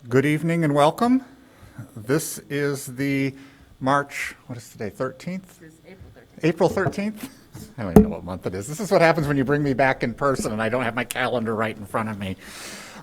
Good evening and welcome. This is the March, what is today, 13th? This is April 13th. April 13th? I don't even know what month it is. This is what happens when you bring me back in person and I don't have my calendar right in front of me.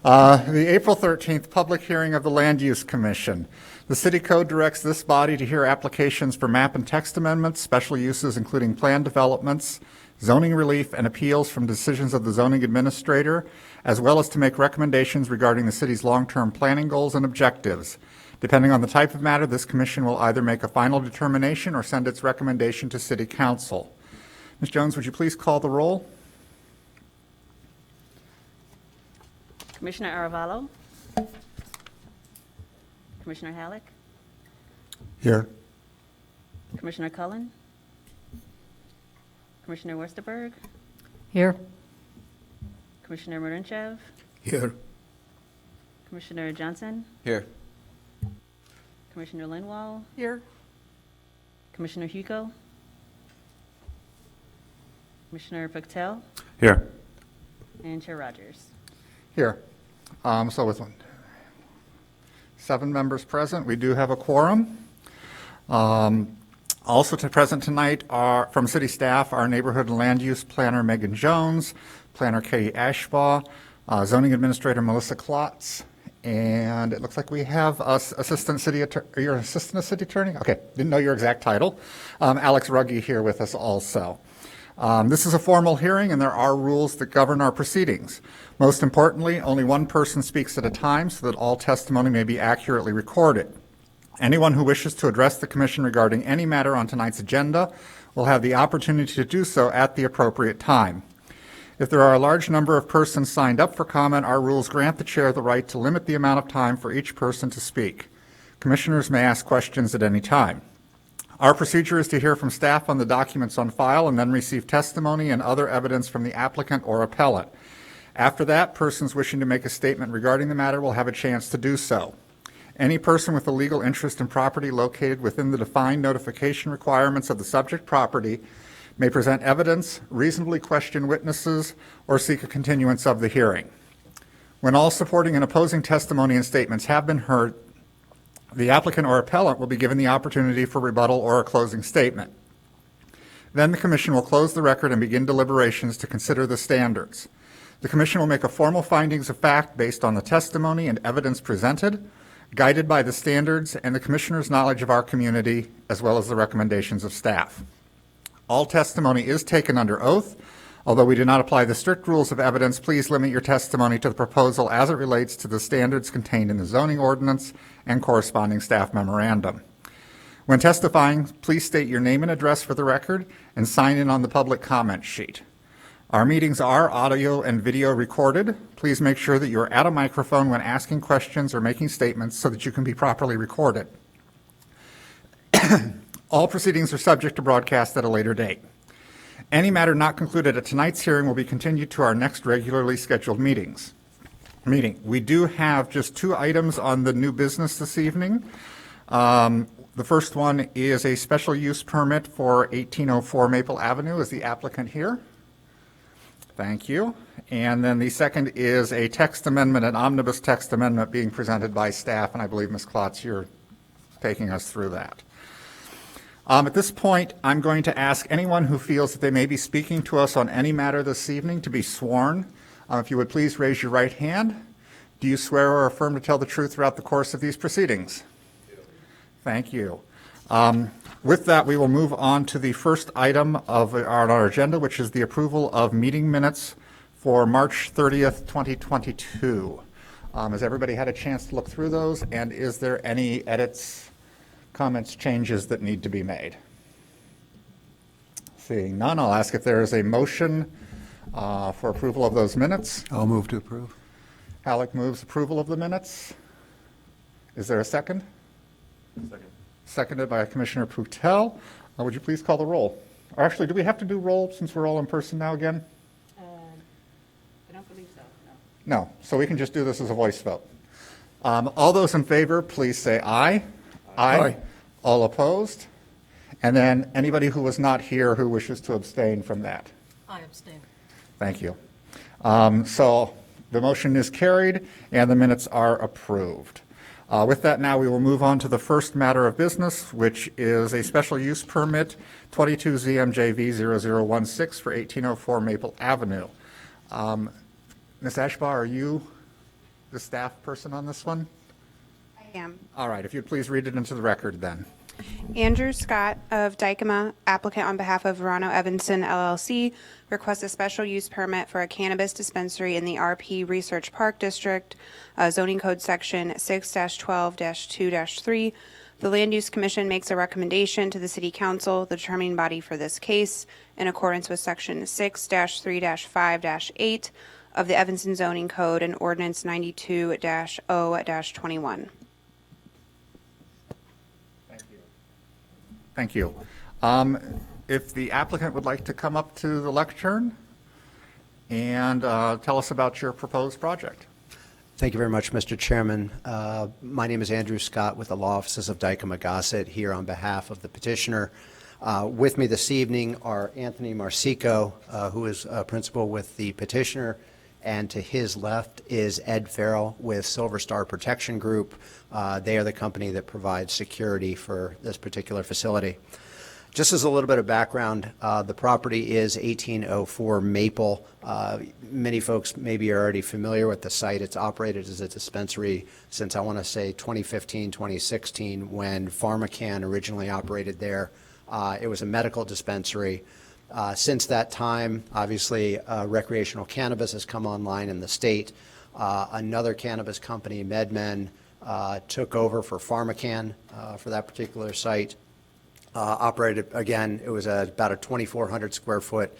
The April 13th public hearing of the Land Use Commission. The City Code directs this body to hear applications for map and text amendments, special uses including plan developments, zoning relief, and appeals from decisions of the zoning administrator, as well as to make recommendations regarding the city's long-term planning goals and objectives. Depending on the type of matter, this commission will either make a final determination or send its recommendation to City Council. Ms. Jones, would you please call the roll? Commissioner Aravallo? Commissioner Halleck? Here. Commissioner Cullen? Commissioner Westerberg? Here. Commissioner Marinchev? Here. Commissioner Johnson? Here. Commissioner Linwall? Here. Commissioner Hugo? Commissioner Pactel? Here. And Chair Rogers. Here. So with 7 members present, we do have a quorum. Also present tonight are from city staff, our neighborhood and land use planner Megan Jones, planner Katie Ashbaugh, zoning administrator Melissa Klotz, and it looks like we have assistant city attorney. Are you an assistant city attorney? Okay, didn't know your exact title. Alex Ruggie here with us also. This is a formal hearing and there are rules that govern our proceedings. Most importantly, only one person speaks at a time so that all testimony may be accurately recorded. Anyone who wishes to address the commission regarding any matter on tonight's agenda will have the opportunity to do so at the appropriate time. If there are a large number of persons signed up for comment, our rules grant the chair the right to limit the amount of time for each person to speak. Commissioners may ask questions at any time. Our procedure is to hear from staff on the documents on file and then receive testimony and other evidence from the applicant or appellant. After that, persons wishing to make a statement regarding the matter will have a chance to do so. Any person with a legal interest in property located within the defined notification requirements of the subject property may present evidence, reasonably question witnesses, or seek a continuance of the hearing. When all supporting and opposing testimony and statements have been heard, the applicant or appellant will be given the opportunity for rebuttal or a closing statement. Then the commission will close the record and begin deliberations to consider the standards. The commission will make a formal findings of fact based on the testimony and evidence presented, guided by the standards and the commissioner's knowledge of our community, as well as the recommendations of staff. All testimony is taken under oath. Although we do not apply the strict rules of evidence, please limit your testimony to the proposal as it relates to the standards contained in the zoning ordinance and corresponding staff memorandum. When testifying, please state your name and address for the record and sign in on the public comment sheet. Our meetings are audio and video recorded. Please make sure that you are at a microphone when asking questions or making statements so that you can be properly recorded. All proceedings are subject to broadcast at a later date. Any matter not concluded at tonight's hearing will be continued to our next regularly scheduled meeting. We do have just 2 items on the new business this evening. The first one is a special use permit for 1804 Maple Avenue. Is the applicant here? Thank you. And then the second is a text amendment, an omnibus text amendment being presented by staff, and I believe Ms. Klotz, you're taking us through that. At this point, I'm going to ask anyone who feels that they may be speaking to us on any matter this evening to be sworn. If you would please raise your right hand. Do you swear or affirm to tell the truth throughout the course of these proceedings? Thank you. With that, we will move on to the first item on our agenda, which is the approval of meeting minutes for March 30th, 2022. Has everybody had a chance to look through those? And is there any edits, comments, changes that need to be made? Seeing none, I'll ask if there is a motion for approval of those minutes. I'll move to approve. Halleck moves approval of the minutes. Is there a second? Second. Seconded by Commissioner Putel. Would you please call the roll? Or actually, do we have to do roll since we're all in person now again? I don't believe so, no. No, so we can just do this as a voice vote. All those in favor, please say aye. Aye. All opposed? And then anybody who was not here who wishes to abstain from that? I abstain. Thank you. So the motion is carried and the minutes are approved. With that, now we will move on to the first matter of business, which is a special use permit, 22 ZMJV 0016 for 1804 Maple Avenue. Ms. Ashbaugh, are you the staff person on this one? I am. All right, if you'd please read it into the record then. Andrew Scott of Dykema, applicant on behalf of Verano Evanson LLC, requests a special use permit for a cannabis dispensary in the RP Research Park District, zoning code section 6-12-2-3. The Land Use Commission makes a recommendation to the City Council, the determining body for this case, in accordance with section 6-3-5-8 of the Evanston Zoning Code and Ordinance 92-0-21. Thank you. If the applicant would like to come up to the lectern and tell us about your proposed project. Thank you very much, Mr. Chairman. My name is Andrew Scott with the Law Offices of Dykema Gossett, here on behalf of the petitioner. With me this evening are Anthony Marsico, who is a principal with the petitioner, and to his left is Ed Farrell with Silver Star Protection Group. They are the company that provides security for this particular facility. Just as a little bit of background, the property is 1804 Maple. Many folks maybe are already familiar with the site. It's operated as a dispensary since, I want to say, 2015, 2016, when PharmaCann originally operated there. It was a medical dispensary. Since that time, obviously, recreational cannabis has come online in the state. Another cannabis company, MedMen, took over for PharmaCann for that particular site. Operated, again, it was about a 2,400 square foot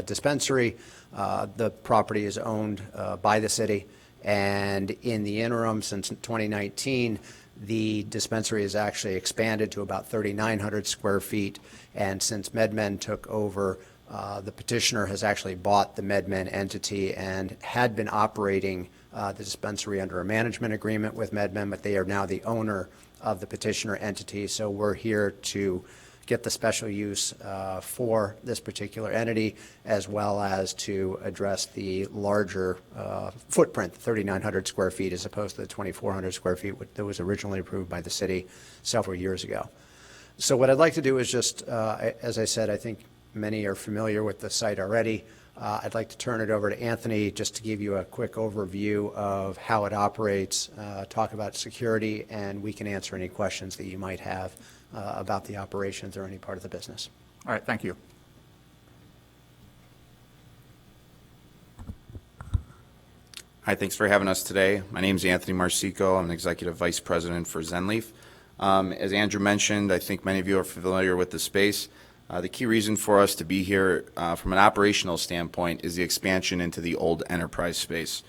dispensary. The property is owned by the city, and in the interim, since 2019, the dispensary has actually expanded to about 3,900 square feet, and since MedMen took over, the petitioner has actually bought the MedMen entity and had been operating the dispensary under a management agreement with MedMen, but they are now the owner of the petitioner entity. So we're here to get the special use for this particular entity, as well as to address the larger footprint, 3,900 square feet, as opposed to the 2,400 square feet that was originally approved by the city several years ago. So what I'd like to do is just, as I said, I think many are familiar with the site already. I'd like to turn it over to Anthony just to give you a quick overview of how it operates, talk about security, and we can answer any questions that you might have about the operations or any part of the business. All right, thank you. Hi, thanks for having us today. My name is Anthony Marsico. I'm an Executive Vice President for ZenLeaf. As Andrew mentioned, I think many of you are familiar with the space. The key reason for us to be here from an operational standpoint is the expansion into the old enterprise space.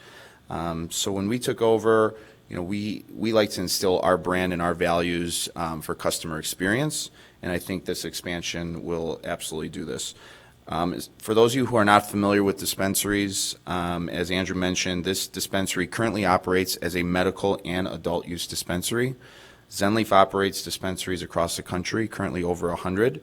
So when we took over, we like to instill our brand and our values for customer experience, and I think this expansion will absolutely do this. For those of you who are not familiar with dispensaries, as Andrew mentioned, this dispensary currently operates as a medical and adult use dispensary. ZenLeaf operates dispensaries across the country, currently over 100.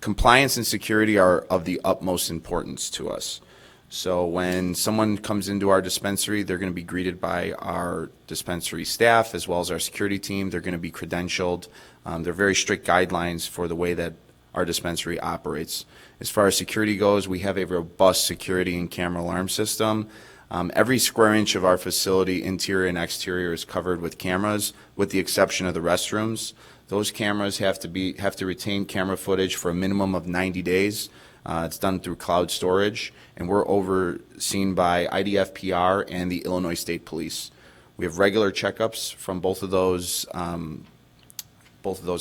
Compliance and security are of the utmost importance to us. So when someone comes into our dispensary, they're going to be greeted by our dispensary staff as well as our security team. They're going to be credentialed. They're very strict guidelines for the way that our dispensary operates. As far as security goes, we have a robust security and camera alarm system. Every square inch of our facility, interior and exterior, is covered with cameras, with the exception of the restrooms. Those cameras have to retain camera footage for a minimum of 90 days. It's done through cloud storage, and we're overseen by IDFPR and the Illinois State Police. We have regular checkups from both of those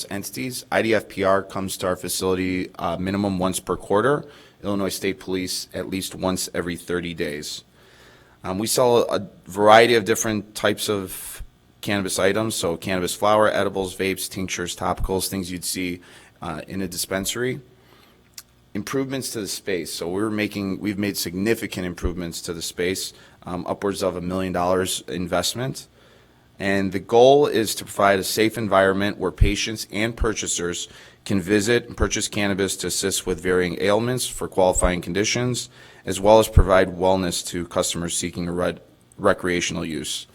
entities. IDFPR comes to our facility minimum once per quarter. Illinois State Police at least once every 30 days. We sell a variety of different types of cannabis items, so cannabis flower, edibles, vapes, tinctures, topicals, things you'd see in a dispensary. Improvements to the space. So we've made significant improvements to the space, upwards of $1 million investment. And the goal is to provide a safe environment where patients and purchasers can visit and purchase cannabis to assist with varying ailments for qualifying conditions, as well as provide wellness to customers seeking a recreational use.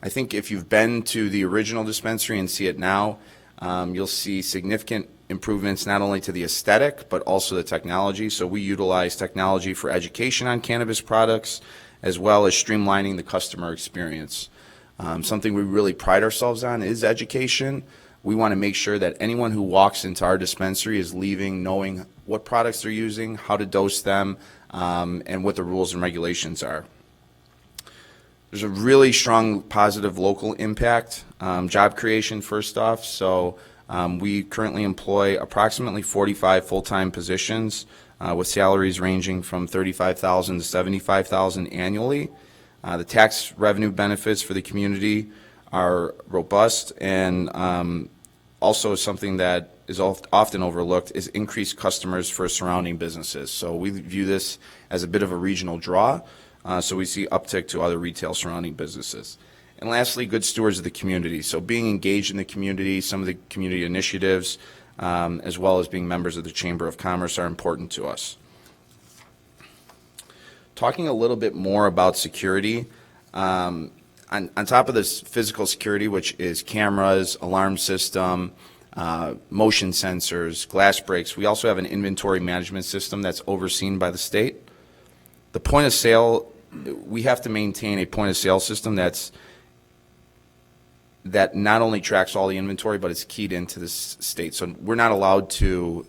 I think if you've been to the original dispensary and see it now, you'll see significant improvements not only to the aesthetic, but also the technology. So we utilize technology for education on cannabis products, as well as streamlining the customer experience. Something we really pride ourselves on is education. We want to make sure that anyone who walks into our dispensary is leaving knowing what products they're using, how to dose them, and what the rules and regulations are. There's a really strong positive local impact, job creation first off. So we currently employ approximately 45 full-time positions with salaries ranging from $35,000 to $75,000 annually. The tax revenue benefits for the community are robust, and also something that is often overlooked is increased customers for surrounding businesses. So we view this as a bit of a regional draw, so we see uptick to other retail surrounding businesses. And lastly, good stewards of the community. So being engaged in the community, some of the community initiatives, as well as being members of the Chamber of Commerce are important to us. Talking a little bit more about security, on top of this physical security, which is cameras, alarm system, motion sensors, glass breaks, we also have an inventory management system that's overseen by the state. The point of sale, we have to maintain a point of sale system that not only tracks all the inventory, but it's keyed into the state. So we're not allowed to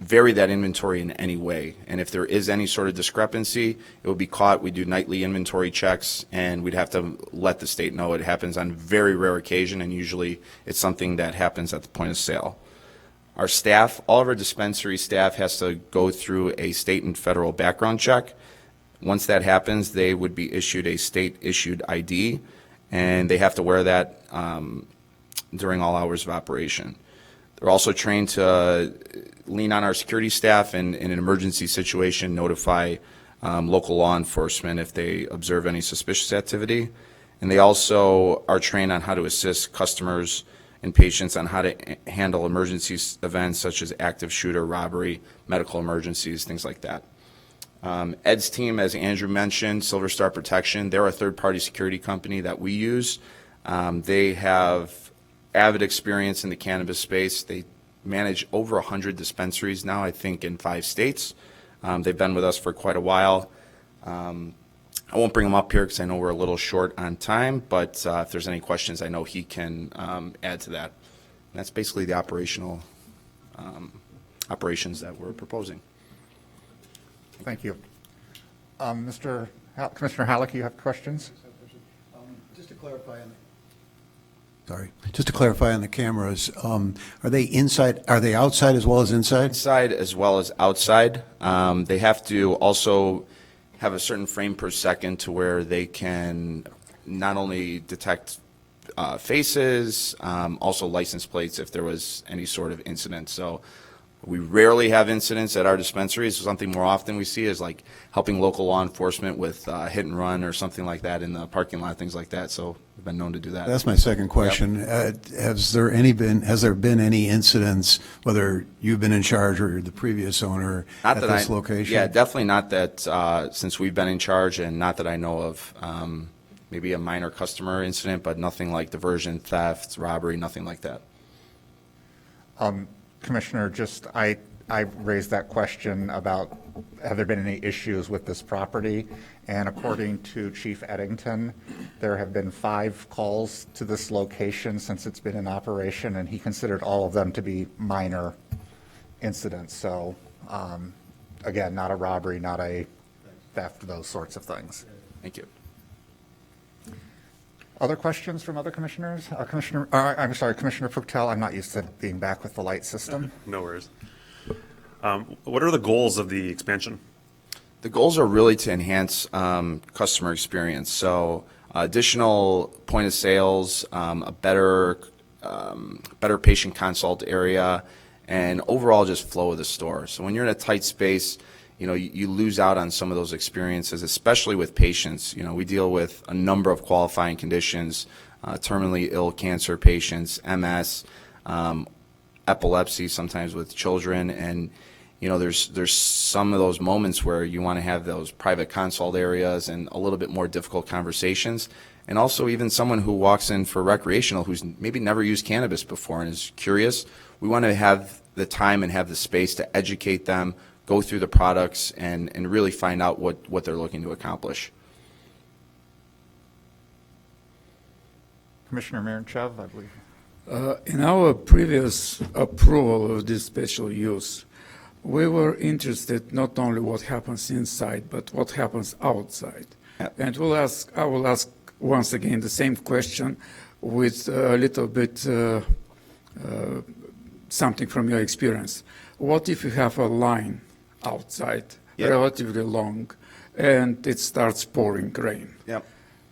vary that inventory in any way. And if there is any sort of discrepancy, it will be caught. We do nightly inventory checks, and we'd have to let the state know. It happens on very rare occasion, and usually it's something that happens at the point of sale. Our staff, all of our dispensary staff has to go through a state and federal background check. Once that happens, they would be issued a state-issued ID, and they have to wear that during all hours of operation. They're also trained to lean on our security staff and in an emergency situation notify local law enforcement if they observe any suspicious activity. And they also are trained on how to assist customers and patients on how to handle emergency events such as active shooter, robbery, medical emergencies, things like that. Ed's team, as Andrew mentioned, Silver Star Protection, they're a third-party security company that we use. They have avid experience in the cannabis space. They manage over 100 dispensaries now, I think, in 5 states. They've been with us for quite a while. I won't bring him up here because I know we're a little short on time, but if there's any questions, I know he can add to that. And that's basically the operations that we're proposing. Thank you. Commissioner Halleck, you have questions? Just to clarify on the cameras, are they inside, are they outside as well as inside? Inside as well as outside. They have to also have a certain frame per second to where they can not only detect faces, also license plates if there was any sort of incident. So we rarely have incidents at our dispensaries. Something more often we see is like helping local law enforcement with hit and run or something like that in the parking lot, things like that. So we've been known to do that. That's my second question. Yep. Has there been any incidents, whether you've been in charge or the previous owner Not at that this location? Yeah, definitely not that since we've been in charge, and not that I know of. Maybe a minor customer incident, but nothing like diversion, theft, robbery, nothing like that. Commissioner, I raised that question about have there been any issues with this property? And according to Chief Eddington, there have been 5 calls to this location since it's been in operation, and he considered all of them to be minor incidents. So, again, not a robbery, not a theft, those sorts of things. Thank you. Other questions from other commissioners? Commissioner Puctel, I'm not used to being back with the light system. No worries. What are the goals of the expansion? The goals are really to enhance customer experience. So additional point of sales, a better patient consult area, and overall just flow of the store. So when you're in a tight space, you lose out on some of those experiences, especially with patients. We deal with a number of qualifying conditions, terminally ill cancer patients, MS, epilepsy, sometimes with children, and there's some of those moments where you want to have those private consult areas and a little bit more difficult conversations. And also even someone who walks in for recreational who's maybe never used cannabis before and is curious, we want to have the time and have the space to educate them, go through the products, and really find out what they're looking to accomplish. Commissioner Miranchev, I believe. In our previous approval of this special use, we were interested not only what happens inside, but what happens outside. Yep. And I will ask once again the same question with a little bit something from your experience. What if you have a line outside, Yep. relatively long, and it starts pouring rain? Yep.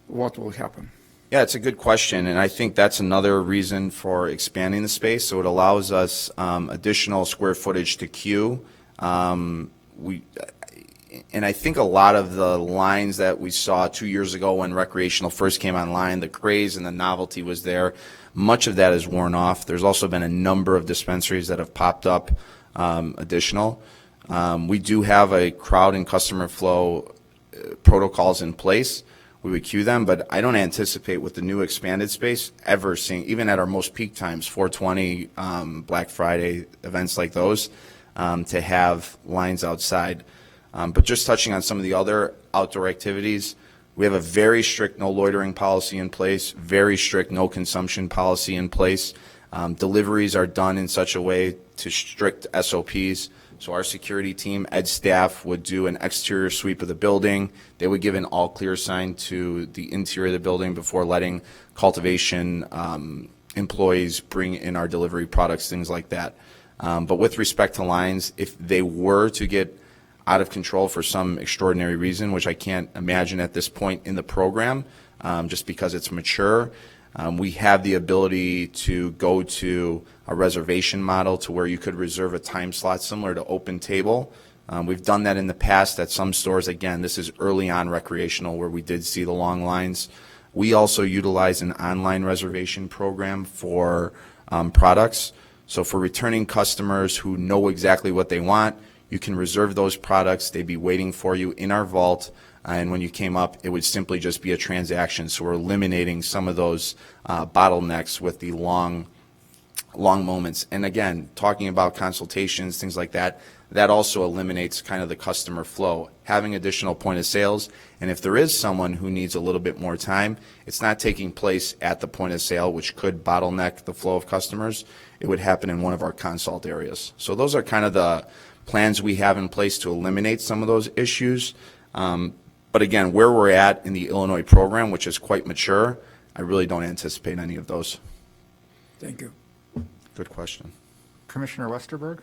What will happen? Yeah, it's a good question, and I think that's another reason for expanding the space. So it allows us additional square footage to queue. And I think a lot of the lines that we saw 2 years ago when recreational first came online, the craze and the novelty was there. Much of that is worn off. There's also been a number of dispensaries that have popped up additional. We do have a crowd and customer flow protocols in place. We would queue them, but I don't anticipate with the new expanded space ever seeing, even at our most peak times, 420, Black Friday, events like those, to have lines outside. But just touching on some of the other outdoor activities, we have a very strict no loitering policy in place, very strict no consumption policy in place. Deliveries are done in such a way to strict SOPs. So our security team, Ed staff, would do an exterior sweep of the building. They would give an all clear sign to the interior of the building before letting cultivation employees bring in our delivery products, things like that. But with respect to lines, if they were to get out of control for some extraordinary reason, which I can't imagine at this point in the program, just because it's mature, we have the ability to go to a reservation model to where you could reserve a time slot similar to Open Table. We've done that in the past at some stores. Again, this is early on recreational where we did see the long lines. We also utilize an online reservation program for products. So for returning customers who know exactly what they want, you can reserve those products. They'd be waiting for you in our vault. And when you came up, it would simply just be a transaction. So we're eliminating some of those bottlenecks with the long moments. And again, talking about consultations, things like that, that also eliminates kind of the customer flow. Having additional point of sales, and if there is someone who needs a little bit more time, it's not taking place at the point of sale, which could bottleneck the flow of customers. It would happen in one of our consult areas. So those are kind of the plans we have in place to eliminate some of those issues. But again, where we're at in the Illinois program, which is quite mature, I really don't anticipate any of those. Thank you. Good question. Commissioner Westerberg?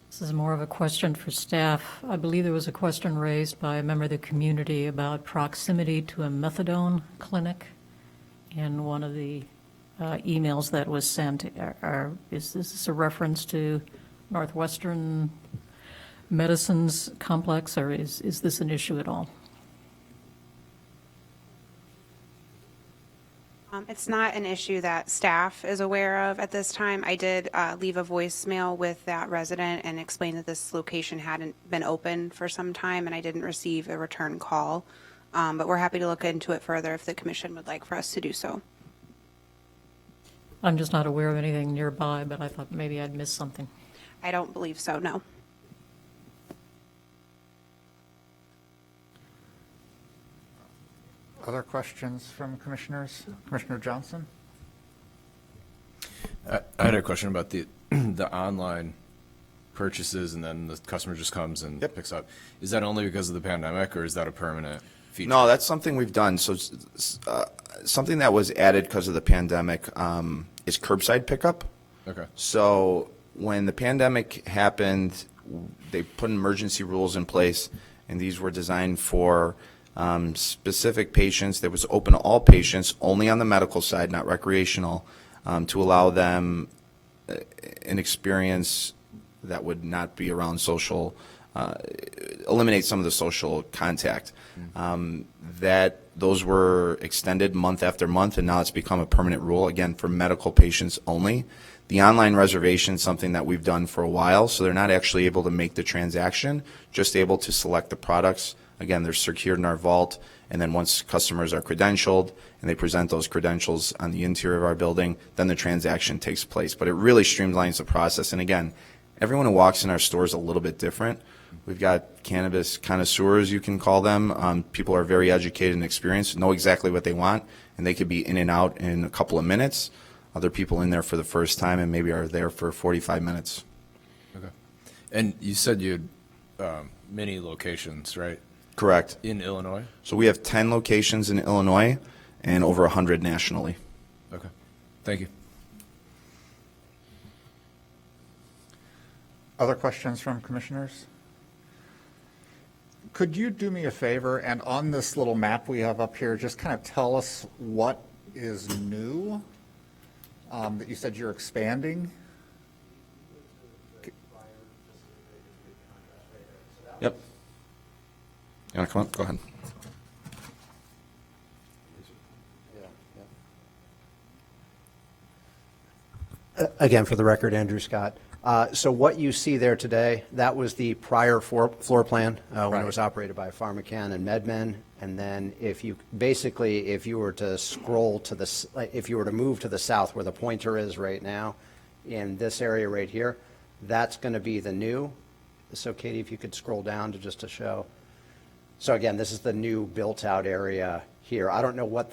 This is more of a question for staff. I believe there was a question raised by a member of the community about proximity to a methadone clinic in one of the emails that was sent. Is this a reference to Northwestern Medicine's complex, or is this an issue at all? It's not an issue that staff is aware of at this time. I did leave a voicemail with that resident and explain that this location hadn't been open for some time, and I didn't receive a return call. But we're happy to look into it further if the commission would like for us to do so. I'm just not aware of anything nearby, but I thought maybe I'd missed something. I don't believe so, no. Other questions from commissioners? Commissioner Johnson? I had a question about the online purchases and then the customer just comes and picks up. Is that only because of the pandemic or is that a permanent feature? No, that's something we've done. So something that was added because of the pandemic is curbside pickup. Okay. So when the pandemic happened, they put emergency rules in place, and these were designed for specific patients. That was open to all patients, only on the medical side, not recreational, to allow them an experience that would not be around social, eliminate some of the social contact. That those were extended month after month, and now it's become a permanent rule, again, for medical patients only. The online reservation is something that we've done for a while, so they're not actually able to make the transaction, just able to select the products. Again, they're secured in our vault, and then once customers are credentialed and they present those credentials on the interior of our building, then the transaction takes place. But it really streamlines the process. And again, everyone who walks in our store is a little bit different. We've got cannabis connoisseurs, you can call them. People are very educated and experienced, know exactly what they want, and they could be in and out in a couple of minutes. Other people in there for the first time and maybe are there for 45 minutes. Okay. And you said you had many locations, right? Correct. In Illinois? So we have 10 locations in Illinois and over 100 nationally. Okay. Thank you. Other questions from commissioners? Could you do me a favor, and on this little map we have up here, just kind of tell us what is new that you said you're expanding? Yep. You want to come up? Go ahead. Again, for the record, Andrew Scott. So what you see there today, that was the prior floor plan when it was operated by PharmaCann and MedMen. And then if you were to scroll to if you were to move to the south where the pointer is right now, in this area right here, that's going to be the new. So Katie, if you could scroll down to show. So again, this is the new built-out area here. I don't know what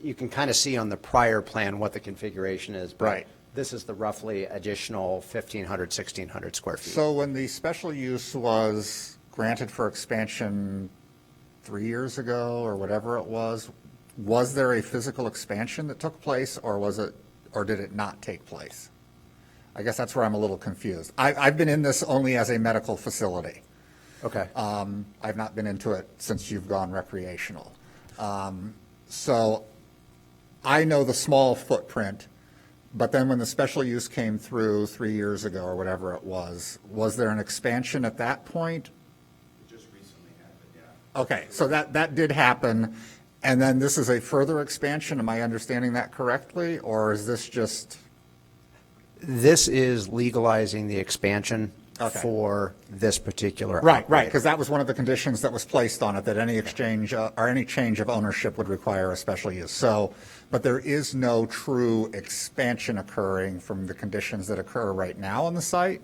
you can kind of see on the prior plan what the configuration is. But Right. This is the roughly additional 1,500, 1,600 square feet. So when the special use was granted for expansion 3 years ago or whatever it was there a physical expansion that took place, or did it not take place? I guess that's where I'm a little confused. I've been in this only as a medical facility. Okay. I've not been into it since you've gone recreational. So I know the small footprint, but then when the special use came through 3 years ago or whatever it was there an expansion at that point? It just recently happened, yeah. Okay, so that did happen, and then this is a further expansion, am I understanding that correctly, or is this just? This is legalizing the expansion Okay. for this particular Right, operator. because that was one of the conditions that was placed on it, that any exchange or any change of ownership would require a special use. So, but there is no true expansion occurring from the conditions that occur right now on the site?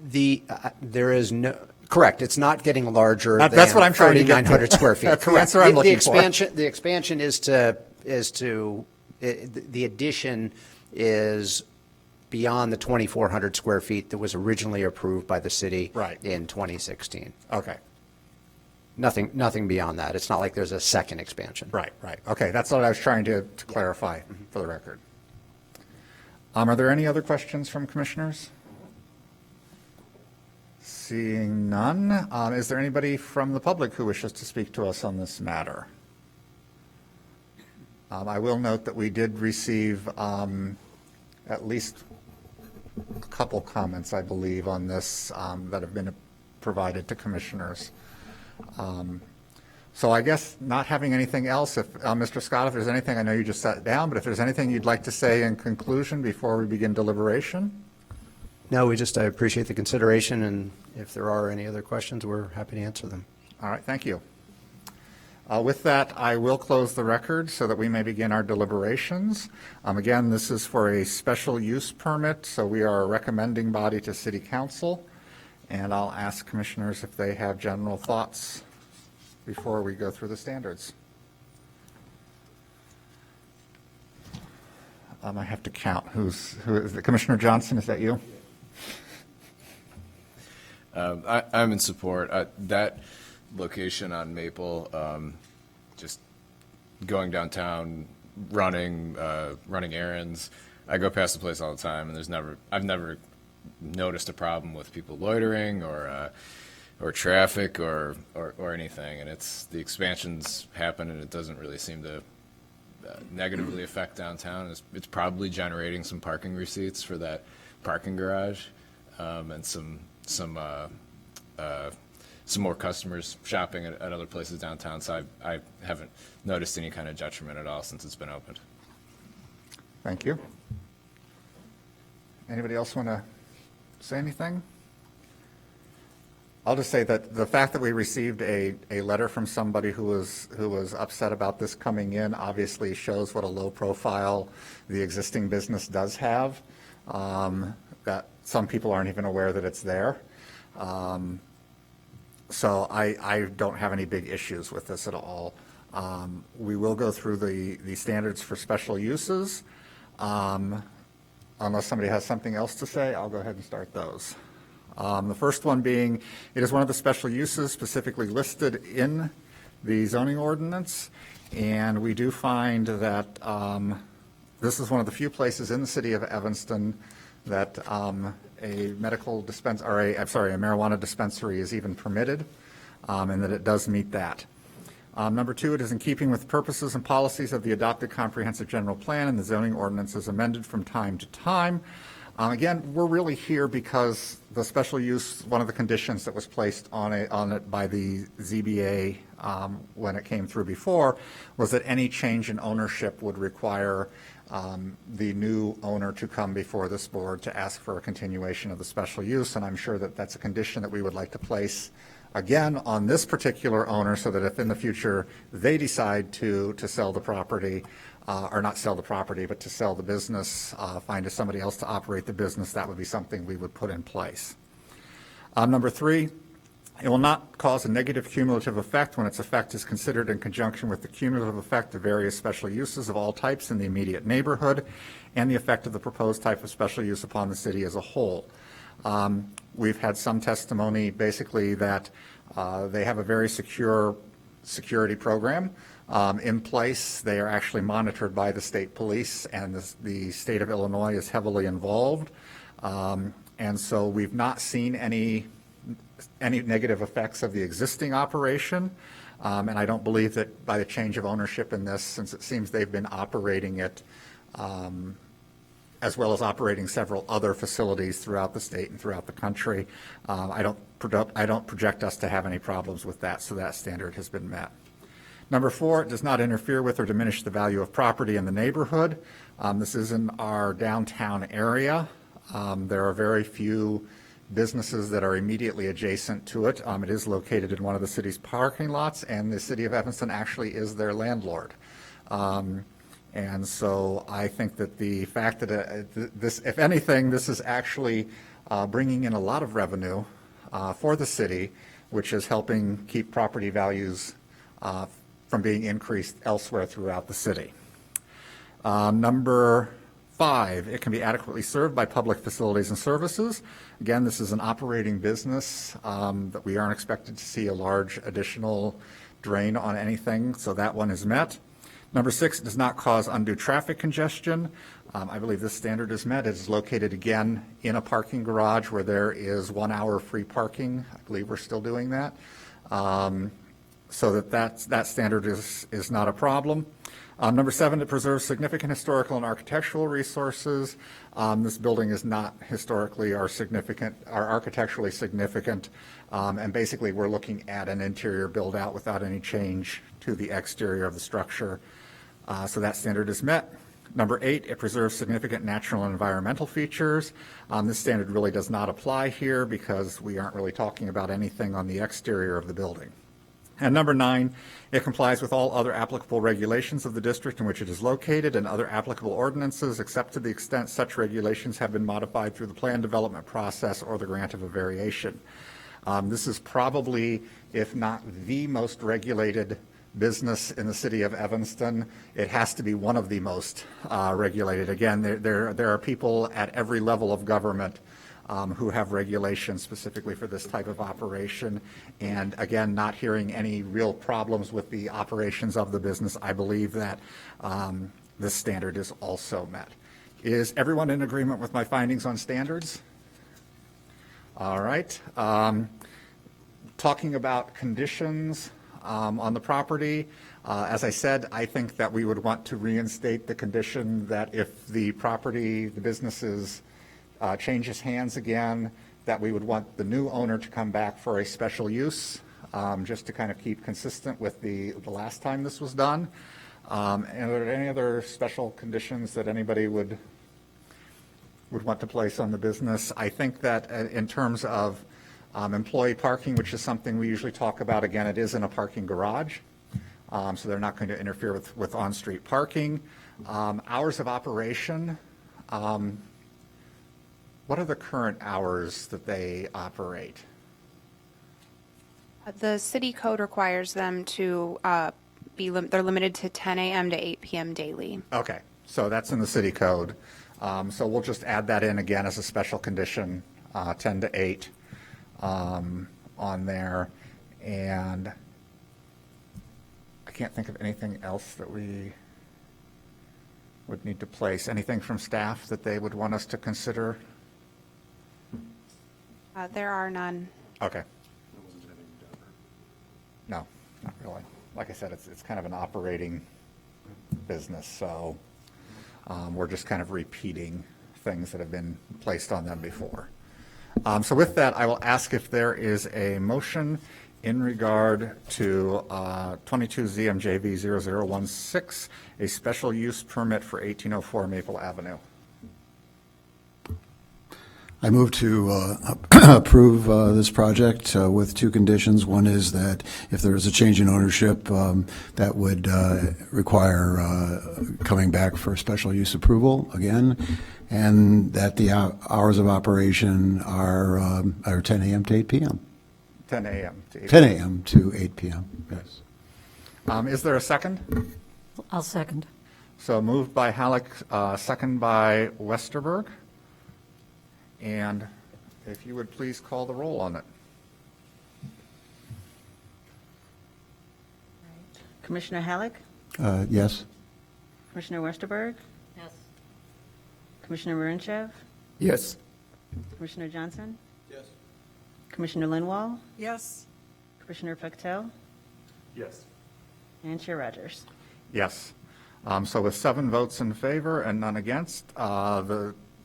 There is no, correct, it's not getting larger than That's what I'm trying to get to. 3,900 square feet. That's the answer I'm looking for. The expansion is the addition is beyond the 2,400 square feet that was originally approved by the city Right. in 2016. Okay, Nothing beyond that. It's not like there's a second expansion. right. Okay, that's what I was trying to clarify for the record. Are there any other questions from commissioners? Seeing none, is there anybody from the public who wishes to speak to us on this matter? I will note that we did receive at least a couple comments, I believe, on this that have been provided to commissioners. So I guess not having anything else, if Mr. Scott, if there's anything, I know you just sat down, but if there's anything you'd like to say in conclusion before we begin deliberation? No, I appreciate the consideration, and if there are any other questions, we're happy to answer them. All right, thank you. With that, I will close the record so that we may begin our deliberations. Again, this is for a special use permit, so we are a recommending body to City Council. And I'll ask commissioners if they have general thoughts before we go through the standards. I have to count. Who is it? Commissioner Johnson, is that you? I'm in support. That location on Maple, just going downtown, running errands. I go past the place all the time, and I've never noticed a problem with people loitering or traffic or anything. And the expansions happen, and it doesn't really seem to negatively affect downtown. It's probably generating some parking receipts for that parking garage, and some some more customers shopping at other places downtown. So I haven't noticed any kind of detriment at all since it's been opened. Thank you. Anybody else want to say anything? I'll just say that the fact that we received a letter from somebody who was upset about this coming in obviously shows what a low profile the existing business does have, that some people aren't even aware that it's there. So I don't have any big issues with this at all. We will go through the standards for special uses. Unless somebody has something else to say, I'll go ahead and start those. The first one being, it is one of the special uses specifically listed in the zoning ordinance, and we do find that this is one of the few places in the city of Evanston that a marijuana dispensary is even permitted, and that it does meet that. Number two, it is in keeping with purposes and policies of the adopted comprehensive general plan, and the zoning ordinance is amended from time to time. Again, we're really here because the special use, one of the conditions that was placed on it by the ZBA when it came through before, was that any change in ownership would require the new owner to come before this board to ask for a continuation of the special use, and I'm sure that that's a condition that we would like to place again on this particular owner, so that if in the future they decide to sell the property, or not sell the property, but to sell the business, find somebody else to operate the business, that would be something we would put in place. Number three, it will not cause a negative cumulative effect when its effect is considered in conjunction with the cumulative effect of various special uses of all types in the immediate neighborhood and the effect of the proposed type of special use upon the city as a whole. We've had some testimony basically that they have a very secure security program in place. They are actually monitored by the state police, and the state of Illinois is heavily involved. And so we've not seen any negative effects of the existing operation. And I don't believe that by the change of ownership in this, since it seems they've been operating it as well as operating several other facilities throughout the state and throughout the country, I don't project us to have any problems with that, so that standard has been met. Number four, it does not interfere with or diminish the value of property in the neighborhood. This is in our downtown area. There are very few businesses that are immediately adjacent to it. It is located in one of the city's parking lots, and the city of Evanston actually is their landlord. And so I think that the fact that this, if anything, this is actually bringing in a lot of revenue for the city, which is helping keep property values from being increased elsewhere throughout the city. Number five, it can be adequately served by public facilities and services. Again, this is an operating business that we aren't expected to see a large additional drain on anything, so that one is met. Number six, it does not cause undue traffic congestion. I believe this standard is met. It is located again in a parking garage where there is 1 hour free parking. I believe we're still doing that. So that standard is not a problem. Number seven, it preserves significant historical and architectural resources. This building is not historically or architecturally significant. And basically, we're looking at an interior build out without any change to the exterior of the structure. So that standard is met. Number eight, it preserves significant natural and environmental features. This standard really does not apply here because we aren't really talking about anything on the exterior of the building. And number nine, it complies with all other applicable regulations of the district in which it is located and other applicable ordinances, except to the extent such regulations have been modified through the plan development process or the grant of a variation. This is probably, if not the most regulated business in the city of Evanston. It has to be one of the most regulated. Again, there are people at every level of government who have regulations specifically for this type of operation. And again, not hearing any real problems with the operations of the business, I believe that this standard is also met. Is everyone in agreement with my findings on standards? All right. Talking about conditions on the property, as I said, I think that we would want to reinstate the condition that if the property, the businesses, changes hands again, that we would want the new owner to come back for a special use, just to kind of keep consistent with the last time this was done. And are there any other special conditions that anybody would want to place on the business? I think that in terms of employee parking, which is something we usually talk about, again, it is in a parking garage, so they're not going to interfere with on-street parking. Hours of operation, what are the current hours that they operate? The city code requires them to they're limited to 10 a.m. to 8 p.m. daily. Okay, so that's in the city code. So we'll just add that in again as a special condition, 10 to 8 on there. And I can't think of anything else that we would need to place. Anything from staff that they would want us to consider? There are none. Okay. No, not really. Like I said, it's kind of an operating business, so we're just kind of repeating things that have been placed on them before. So with that, I will ask if there is a motion in regard to 22 ZMJV 0016, a special use permit for 1804 Maple Avenue. I move to approve this project with two conditions. One is that if there is a change in ownership, that would require coming back for special use approval again, and that the hours of operation are 10 a.m. to 8 p.m. 10 a.m. to 8 10 a.m. to 8 p.m., yes. Is there a second? I'll second. So moved by Halleck, second by Westerberg. And if you would please call the roll on it. Commissioner Halleck? Yes? Commissioner Westerberg? Yes. Commissioner Marinchev? Yes. Commissioner Johnson? Yes. Commissioner Linwall? Yes. Commissioner Pectel? Yes. And Chair Rogers. Yes. So with 7 votes in favor and none against,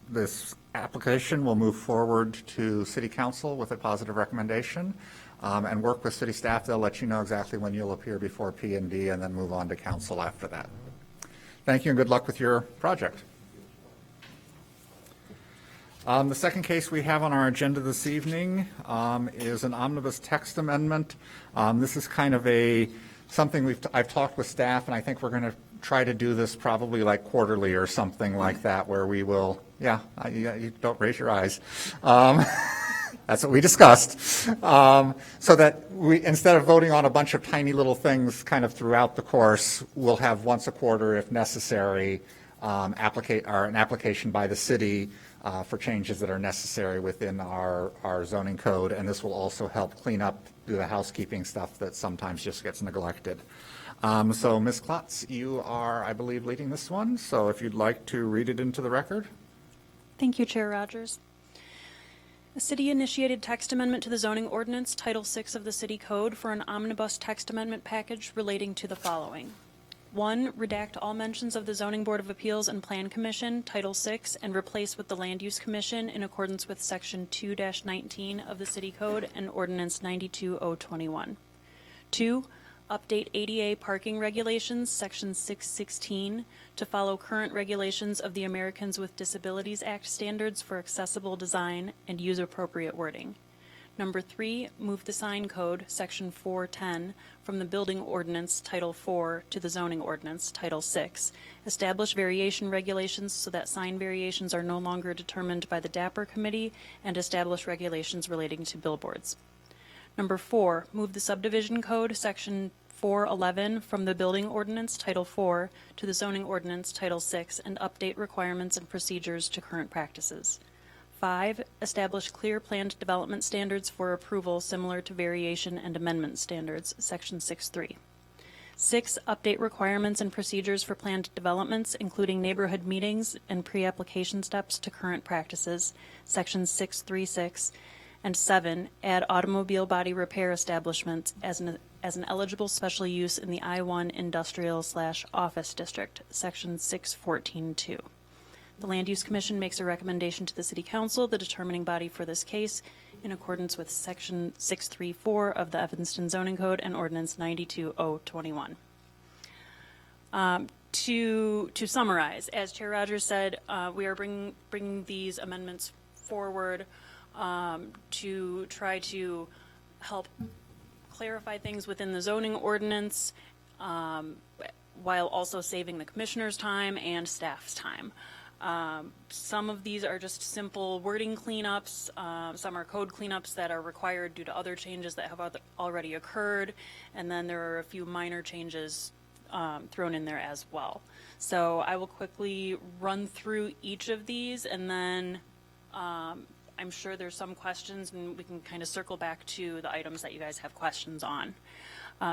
this application will move forward to City Council with a positive recommendation and work with city staff. They'll let you know exactly when you'll appear before P&D and then move on to council after that. Thank you and good luck with your project. The second case we have on our agenda this evening is an omnibus text amendment. This is kind of something I've talked with staff, and I think we're going to try to do this probably like quarterly or something like that, where we will, you don't raise your eyes. That's what we discussed. So that we, instead of voting on a bunch of tiny little things kind of throughout the course, we'll have once a quarter, if necessary, an application by the city for changes that are necessary within our zoning code. And this will also help clean up, do the housekeeping stuff that sometimes just gets neglected. So Ms. Klotz, you are, I believe, leading this one. So if you'd like to read it into the record. Thank you, Chair Rogers. A city-initiated text amendment to the Zoning Ordinance, Title VI of the City Code for an omnibus text amendment package relating to the following. 1, redact all mentions of the Zoning Board of Appeals and Plan Commission, Title VI, and replace with the Land Use Commission in accordance with Section 2-19 of the City Code and Ordinance 92-021. 2, update ADA parking regulations, Section 616, to follow current regulations of the Americans with Disabilities Act standards for accessible design and use appropriate wording. Number 3, move the sign code, Section 410, from the Building Ordinance, Title 4, to the Zoning Ordinance, Title 6. Establish variation regulations so that sign variations are no longer determined by the DAPR Committee, and establish regulations relating to billboards. Number 4, move the Subdivision Code, Section 411, from the Building Ordinance, Title 4, to the Zoning Ordinance, Title 6, and update requirements and procedures to current practices. 5, establish clear planned development standards for approval similar to variation and amendment standards, Section 6.3. 6, update requirements and procedures for planned developments, including neighborhood meetings and pre-application steps to current practices, Section 6.3.6. And 7, add automobile body repair establishments as an eligible special use in the I-1 industrial/office district, Section 6.14.2. The Land Use Commission makes a recommendation to the City Council, the determining body for this case, in accordance with Section 634 of the Evanston Zoning Code and Ordinance 92021. To summarize, as Chair Rogers said, we are bringing these amendments forward to try to help clarify things within the zoning ordinance while also saving the commissioner's time and staff's time. Some of these are just simple wording cleanups. Some are code cleanups that are required due to other changes that have already occurred. And then there are a few minor changes thrown in there as well. So I will quickly run through each of these, and then I'm sure there's some questions, and we can kind of circle back to the items that you guys have questions on.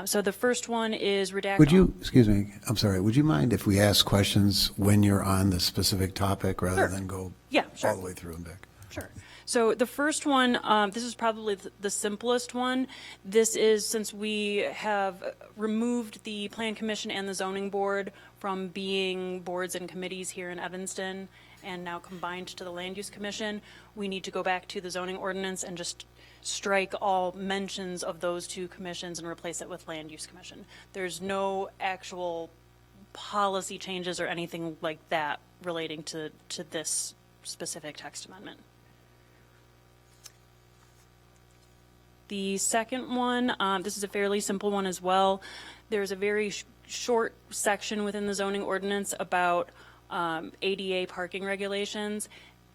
So the first one is redact. Would you, excuse me, I'm sorry, would you mind if we ask questions when you're on the specific topic rather Sure. than go Yeah, sure. all the way through and back? Sure. So the first one, this is probably the simplest one. This is since we have removed the Plan Commission and the Zoning Board from being boards and committees here in Evanston and now combined to the Land Use Commission, we need to go back to the Zoning Ordinance and just strike all mentions of those two commissions and replace it with Land Use Commission. There's no actual policy changes or anything like that relating to this specific text amendment. The second one, this is a fairly simple one as well. There's a very short section within the zoning ordinance about ADA parking regulations.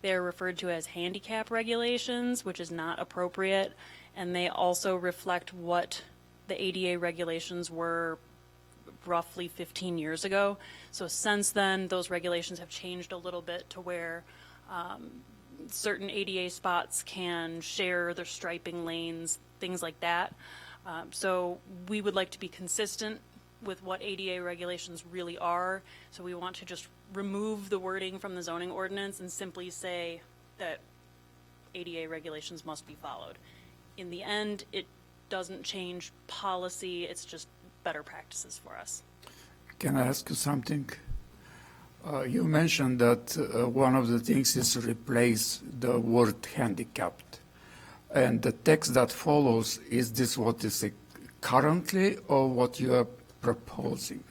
They're referred to as handicap regulations, which is not appropriate, and they also reflect what the ADA regulations were roughly 15 years ago. So since then, those regulations have changed a little bit to where certain ADA spots can share their striping lanes, things like that. So we would like to be consistent with what ADA regulations really are. So we want to just remove the wording from the zoning ordinance and simply say that ADA regulations must be followed. In the end, it doesn't change policy, it's just better practices for us. Can I ask you something? You mentioned that one of the things is to replace the word handicapped. And the text that follows, is this what is currently or what you are proposing?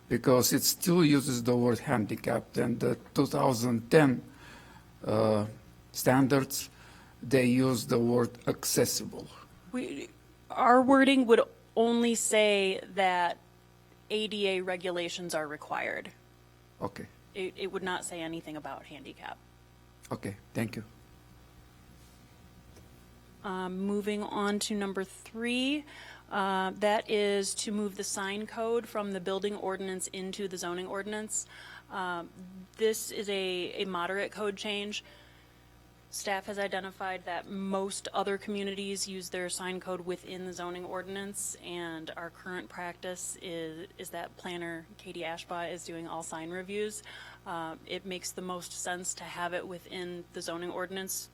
Because it still uses the word handicapped, and the 2010 standards, they use the word accessible. Our wording would only say that ADA regulations are required. Okay, It would not say anything about handicap. okay, thank you. Moving on to number 3, that is to move the sign code from the building ordinance into the zoning ordinance. This is a moderate code change. Staff has identified that most other communities use their sign code within the zoning ordinance, and our current practice is that planner Katie Ashbaugh is doing all sign reviews. It makes the most sense to have it within the zoning ordinance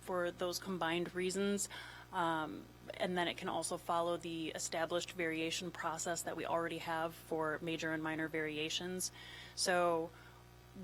for those combined reasons. And then it can also follow the established variation process that we already have for major and minor variations. So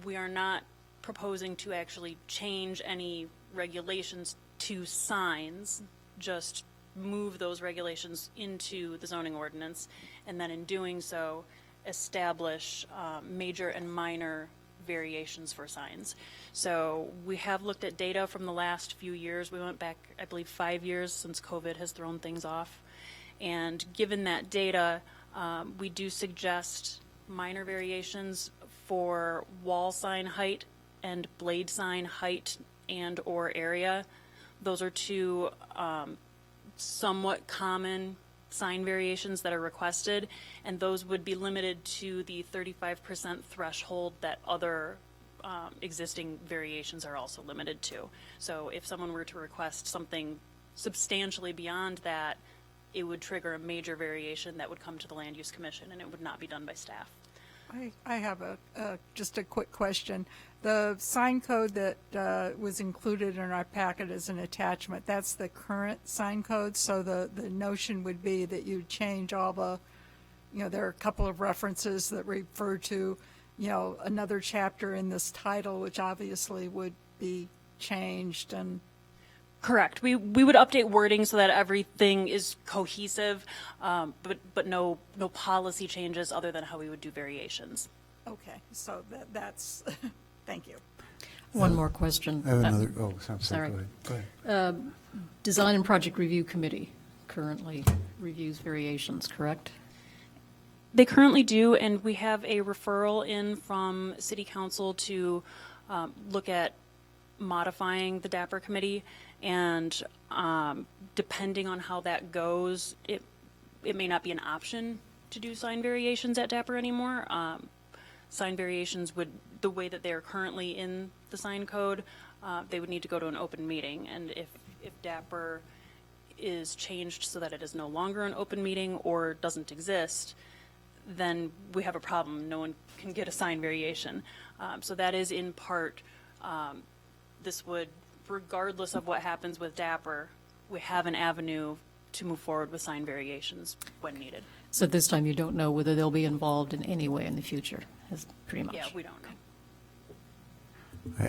we are not proposing to actually change any regulations to signs, just move those regulations into the zoning ordinance, and then in doing so, establish major and minor variations for signs. So we have looked at data from the last few years. We went back, I believe, 5 years since COVID has thrown things off. And given that data, we do suggest minor variations for wall sign height and blade sign height and or area. Those are two somewhat common sign variations that are requested, and those would be limited to the 35% threshold that other existing variations are also limited to. So if someone were to request something substantially beyond that, it would trigger a major variation that would come to the Land Use Commission, and it would not be done by staff. I have just a quick question. The sign code that was included in our packet as an attachment, that's the current sign code, so the notion would be that you change all the, there are a couple of references that refer to, another chapter in this title, which obviously would be changed and. Correct. We would update wording so that everything is cohesive, but no policy changes other than how we would do variations. Okay, so that's, thank you. One more question. I have another, sorry, sorry. go ahead. Design and Project Review Committee currently reviews variations, correct? They currently do, and we have a referral in from City Council to look at modifying the DAPR committee, and depending on how that goes, it may not be an option to do sign variations at DAPR anymore. Sign variations would, the way that they are currently in the sign code, they would need to go to an open meeting, and if DAPR is changed so that it is no longer an open meeting or doesn't exist, then we have a problem. No one can get a sign variation. So that is in part, this would, regardless of what happens with DAPR, we have an avenue to move forward with sign variations when needed. So this time you don't know whether they'll be involved in any way in the future, is pretty much. Yeah, we don't know.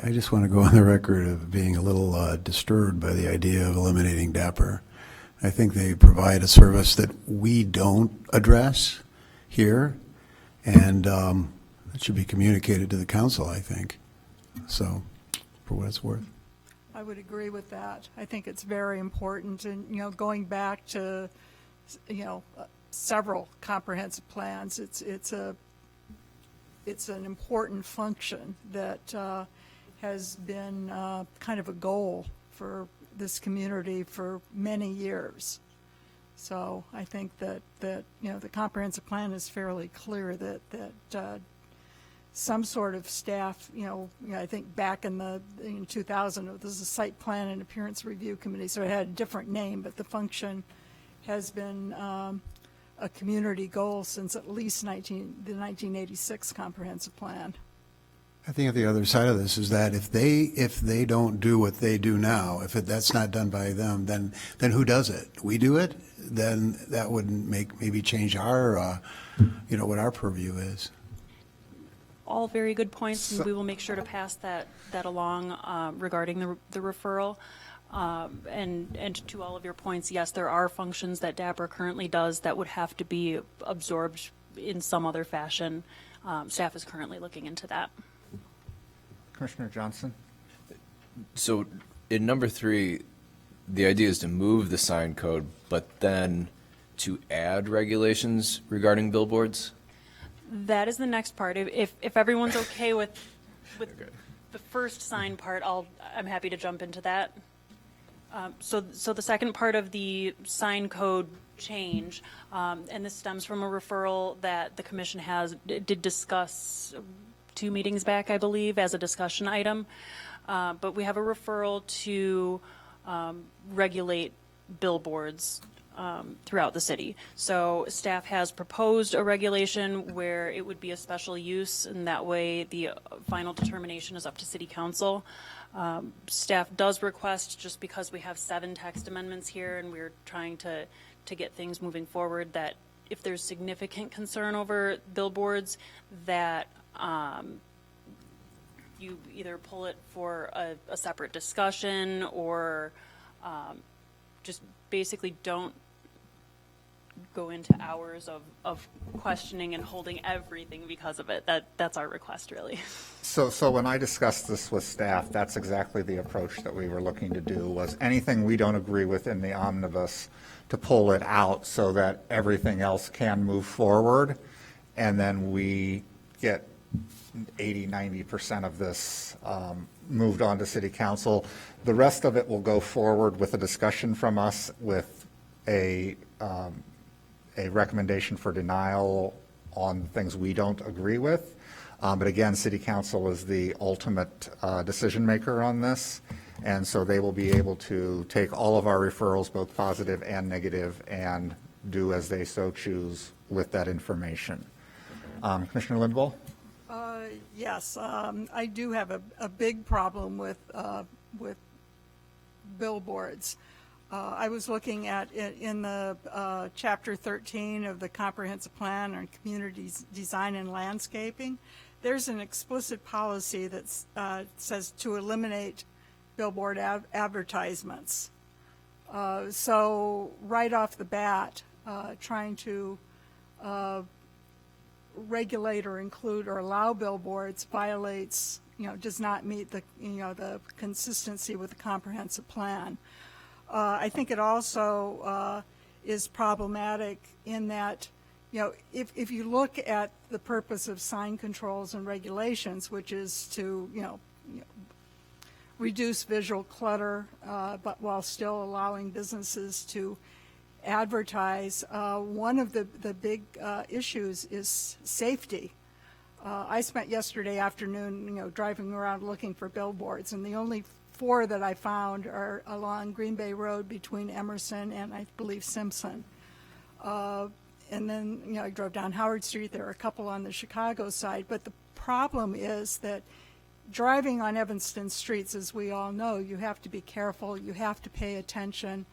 I just want to go on the record of being a little disturbed by the idea of eliminating DAPR. I think they provide a service that we don't address here, and it should be communicated to the council, I think. So, for what it's worth. I would agree with that. I think it's very important, and, going back to, several comprehensive plans, it's an important function that has been kind of a goal for this community for many years. So I think that the comprehensive plan is fairly clear that some sort of staff, I think back in 2000, it was a site plan and appearance review committee, so it had a different name, but the function has been a community goal since at least the 1986 comprehensive plan. I think the other side of this is that if they don't do what they do now, if that's not done by them, then who does it? We do it? Then that would maybe change our, what our purview is. All very good points, and we will make sure to pass that along regarding the referral. And to all of your points, yes, there are functions that DAPR currently does that would have to be absorbed in some other fashion. Staff is currently looking into that. Commissioner Johnson? So in number 3, the idea is to move the sign code, but then to add regulations regarding billboards? That is the next part. If everyone's okay with the first sign part, I'm happy to jump into that. So the second part of the sign code change, and this stems from a referral that the commission did discuss 2 meetings back, I believe, as a discussion item. But we have a referral to regulate billboards throughout the city. So staff has proposed a regulation where it would be a special use, and that way the final determination is up to city council. Staff does request, just because we have 7 text amendments here and we're trying to get things moving forward, that if there's significant concern over billboards, that you either pull it for a separate discussion or just basically don't go into hours of questioning and holding everything because of it. That's our request, really. So when I discussed this with staff, that's exactly the approach that we were looking to do, was anything we don't agree with in the omnibus to pull it out so that everything else can move forward, and then we get 80-90% of this moved on to city council. The rest of it will go forward with a discussion from us with a recommendation for denial on things we don't agree with. But again, city council is the ultimate decision maker on this. And so they will be able to take all of our referrals, both positive and negative, and do as they so choose with that information. Commissioner Lindvall? Yes, I do have a big problem with billboards. I was looking at it in the Chapter 13 of the Comprehensive Plan on Community Design and Landscaping. there's an explicit policy that says to eliminate billboard advertisements. So right off the bat, trying to regulate or include or allow billboards violates, does not meet the, the consistency with the comprehensive plan. I think it also is problematic in that, if you look at the purpose of sign controls and regulations, which is to, reduce visual clutter, but while still allowing businesses to advertise, one of the big issues is safety. I spent yesterday afternoon, driving around looking for billboards, and the only 4 that I found are along Green Bay Road between Emerson and I believe Simpson. And then, I drove down Howard Street. There are a couple on the Chicago side, but the problem is that driving on Evanston streets, as we all know, you have to be careful, you have to pay attention.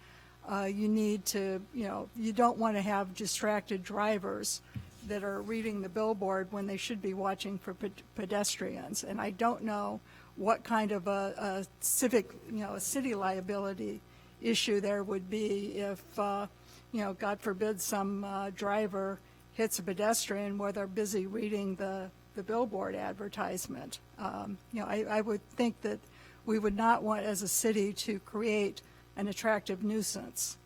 You need to, you don't want to have distracted drivers that are reading the billboard when they should be watching for pedestrians. And I don't know what kind of a civic, a city liability issue there would be if, God forbid, some driver hits a pedestrian while they're busy reading the billboard advertisement. I would think that we would not want, as a city, to create an attractive nuisance,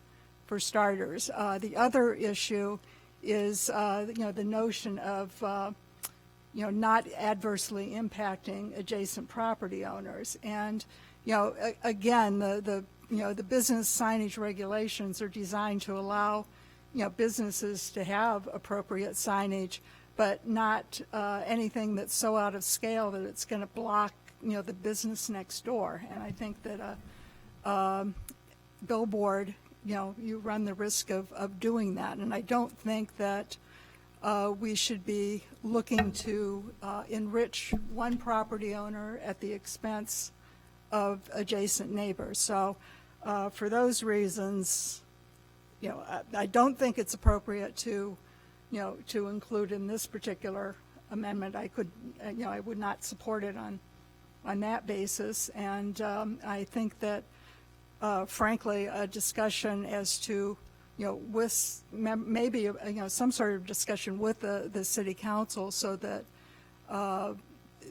for starters. The other issue is, the notion of, not adversely impacting adjacent property owners. And, again, the business signage regulations are designed to allow, businesses to have appropriate signage, but not anything that's so out of scale that it's going to block, the business next door. And I think that a billboard, you run the risk of doing that. And I don't think that we should be looking to enrich one property owner at the expense of adjacent neighbors. So for those reasons, I don't think it's appropriate to include in this particular amendment. I would not support it on that basis. And I think that, frankly, a discussion as to, with maybe, some sort of discussion with the city council so that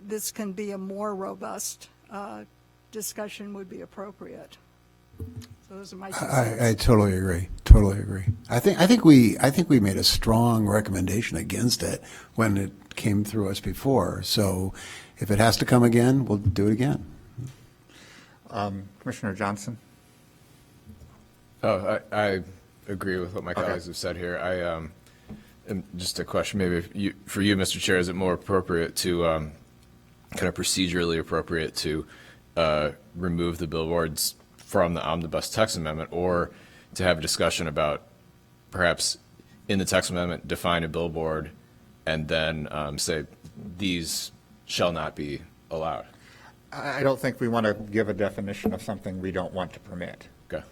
this can be a more robust discussion would be appropriate. So those are my 2 cents. I totally agree. Totally agree. I think we made a strong recommendation against it when it came through us before. So if it has to come again, we'll do it again. Commissioner Johnson? Oh, I agree with what my colleagues have said here. And just a question, maybe for you, Mr. Chair, is it more appropriate to, kind of procedurally appropriate to remove the billboards from the Omnibus text amendment, or to have a discussion about perhaps in the text amendment define a billboard and then say these shall not be allowed? I don't think we want to give a definition of something we don't want to permit. Okay.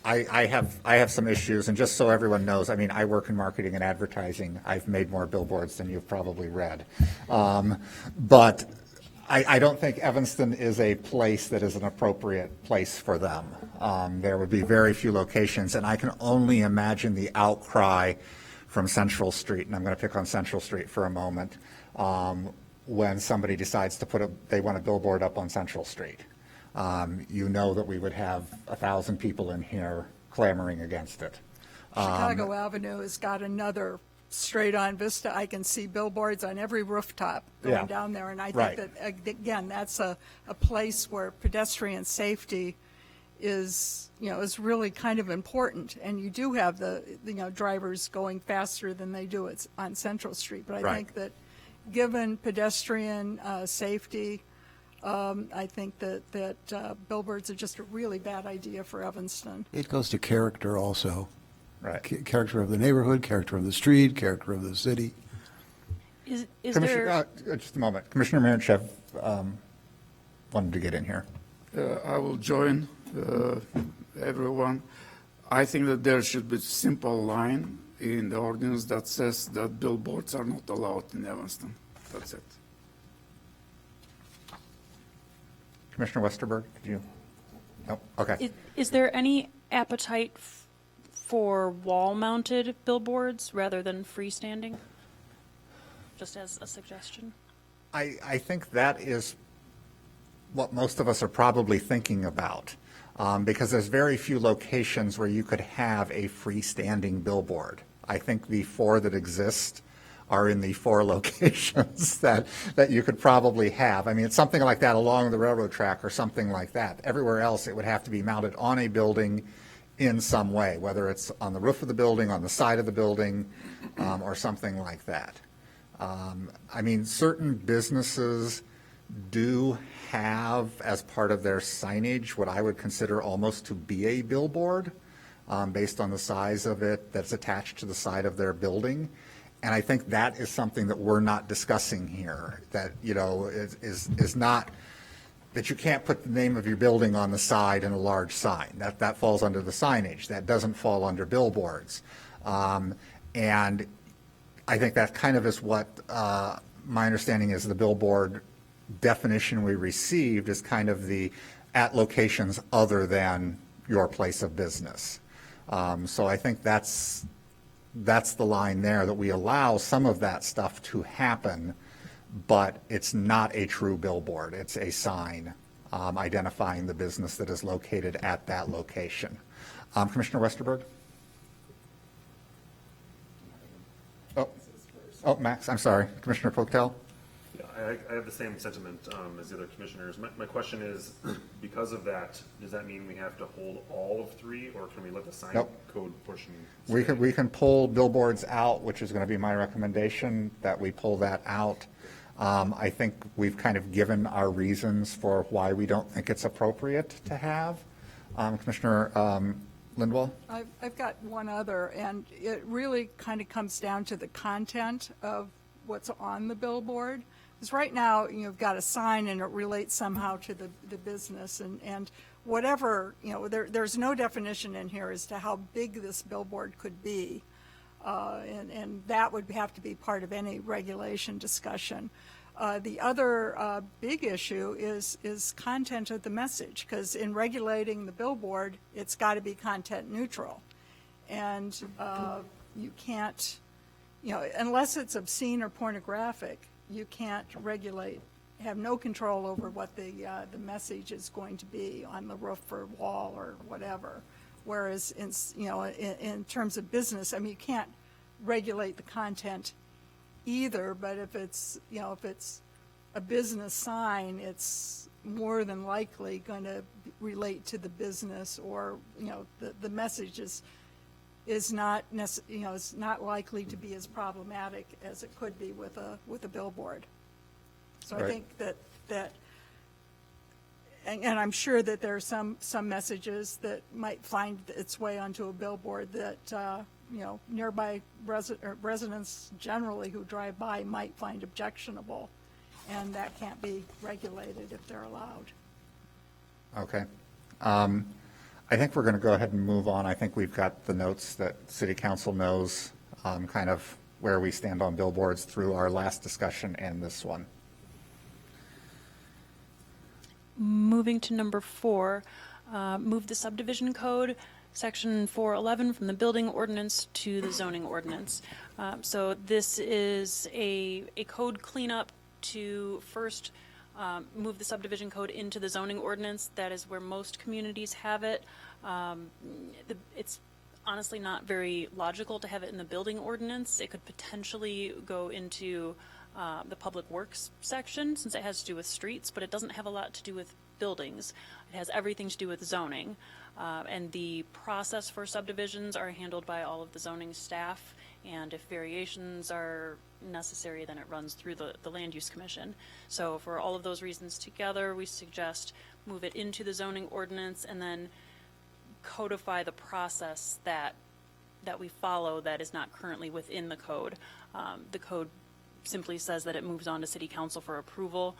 I have some issues, and just so everyone knows, I work in marketing and advertising. I've made more billboards than you've probably read. But I don't think Evanston is a place that is an appropriate place for them. There would be very few locations, and I can only imagine the outcry from Central Street, and I'm going to pick on Central Street for a moment, when somebody decides to they want a billboard up on Central Street. That we would have 1,000 people in here clamoring against it. Chicago Avenue has got another straight-on vista. I can see billboards on every rooftop going down there, and I think that, again, that's a place where pedestrian safety is really kind of important. And you do have the drivers going faster than they do on Central Street. But I think that given pedestrian safety, I think that billboards are just a really bad idea for Evanston. It goes to character also. Right. Character of the neighborhood, character of the street, character of the city. Is there? Just a moment. Commissioner Miranchev wanted to get in here. I will join everyone. I think that there should be a simple line in the ordinance that says that billboards are not allowed in Evanston. That's it. Commissioner Westerberg, did you? Oh, okay. Is there any appetite for wall-mounted billboards rather than freestanding? Just as a suggestion. I think that is what most of us are probably thinking about, because there's very few locations where you could have a freestanding billboard. I think the 4 that exist are in the 4 locations that you could probably have. I mean, it's something like that along the railroad track or something like that. Everywhere else, it would have to be mounted on a building in some way, whether it's on the roof of the building, on the side of the building, or something like that. I mean, certain businesses do have, as part of their signage, what I would consider almost to be a billboard, based on the size of it that's attached to the side of their building. And I think that is something that we're not discussing here, that, you know, is not, that you can't put the name of your building on the side in a large sign. That falls under the signage. That doesn't fall under billboards. And I think that kind of is what my understanding is the billboard definition we received is kind of the at locations other than your place of business. So I think that's the line there, that we allow some of that stuff to happen, but it's not a true billboard. It's a sign identifying the business that is located at that location. Commissioner Westerberg? Oh, Max, I'm sorry. Commissioner Potel? Yeah, I have the same sentiment as the other commissioners. My question is, because of that, does that mean we have to hold all of 3, or can we let the sign Nope. code portion? We can pull billboards out, which is going to be my recommendation, that we pull that out. I think we've kind of given our reasons for why we don't think it's appropriate to have. Commissioner Lindwall? I've got one other, and it really kind of comes down to the content of what's on the billboard. Because right now, you've got a sign and it relates somehow to the business, and whatever, there's no definition in here as to how big this billboard could be. And that would have to be part of any regulation discussion. The other big issue is content of the message, because in regulating the billboard, it's got to be content neutral. And you can't, unless it's obscene or pornographic, you can't regulate, have no control over what the message is going to be on the roof or wall or whatever. Whereas in terms of business, I mean, you can't regulate the content either, but if it's a business sign, it's more than likely going to relate to the business, or the message is not is not likely to be as problematic as it could be with a billboard. So Right. I think that and I'm sure that there are some messages that might find its way onto a billboard that nearby residents generally who drive by might find objectionable, and that can't be regulated if they're allowed. Okay. I think we're going to go ahead and move on. I think we've got the notes that City Council knows kind of where we stand on billboards through our last discussion and this one. Moving to number 4, move the subdivision code, section 411, from the Building Ordinance to the Zoning Ordinance. So this is a code cleanup to first move the subdivision code into the zoning ordinance. That is where most communities have it. It's honestly not very logical to have it in the building ordinance. It could potentially go into the public works section, since it has to do with streets, but it doesn't have a lot to do with buildings. It has everything to do with zoning. And the process for subdivisions are handled by all of the zoning staff, and if variations are necessary, then it runs through the Land Use Commission. So for all of those reasons together, we suggest move it into the zoning ordinance and then codify the process that we follow that is not currently within the code. The code simply says that it moves on to City Council for approval.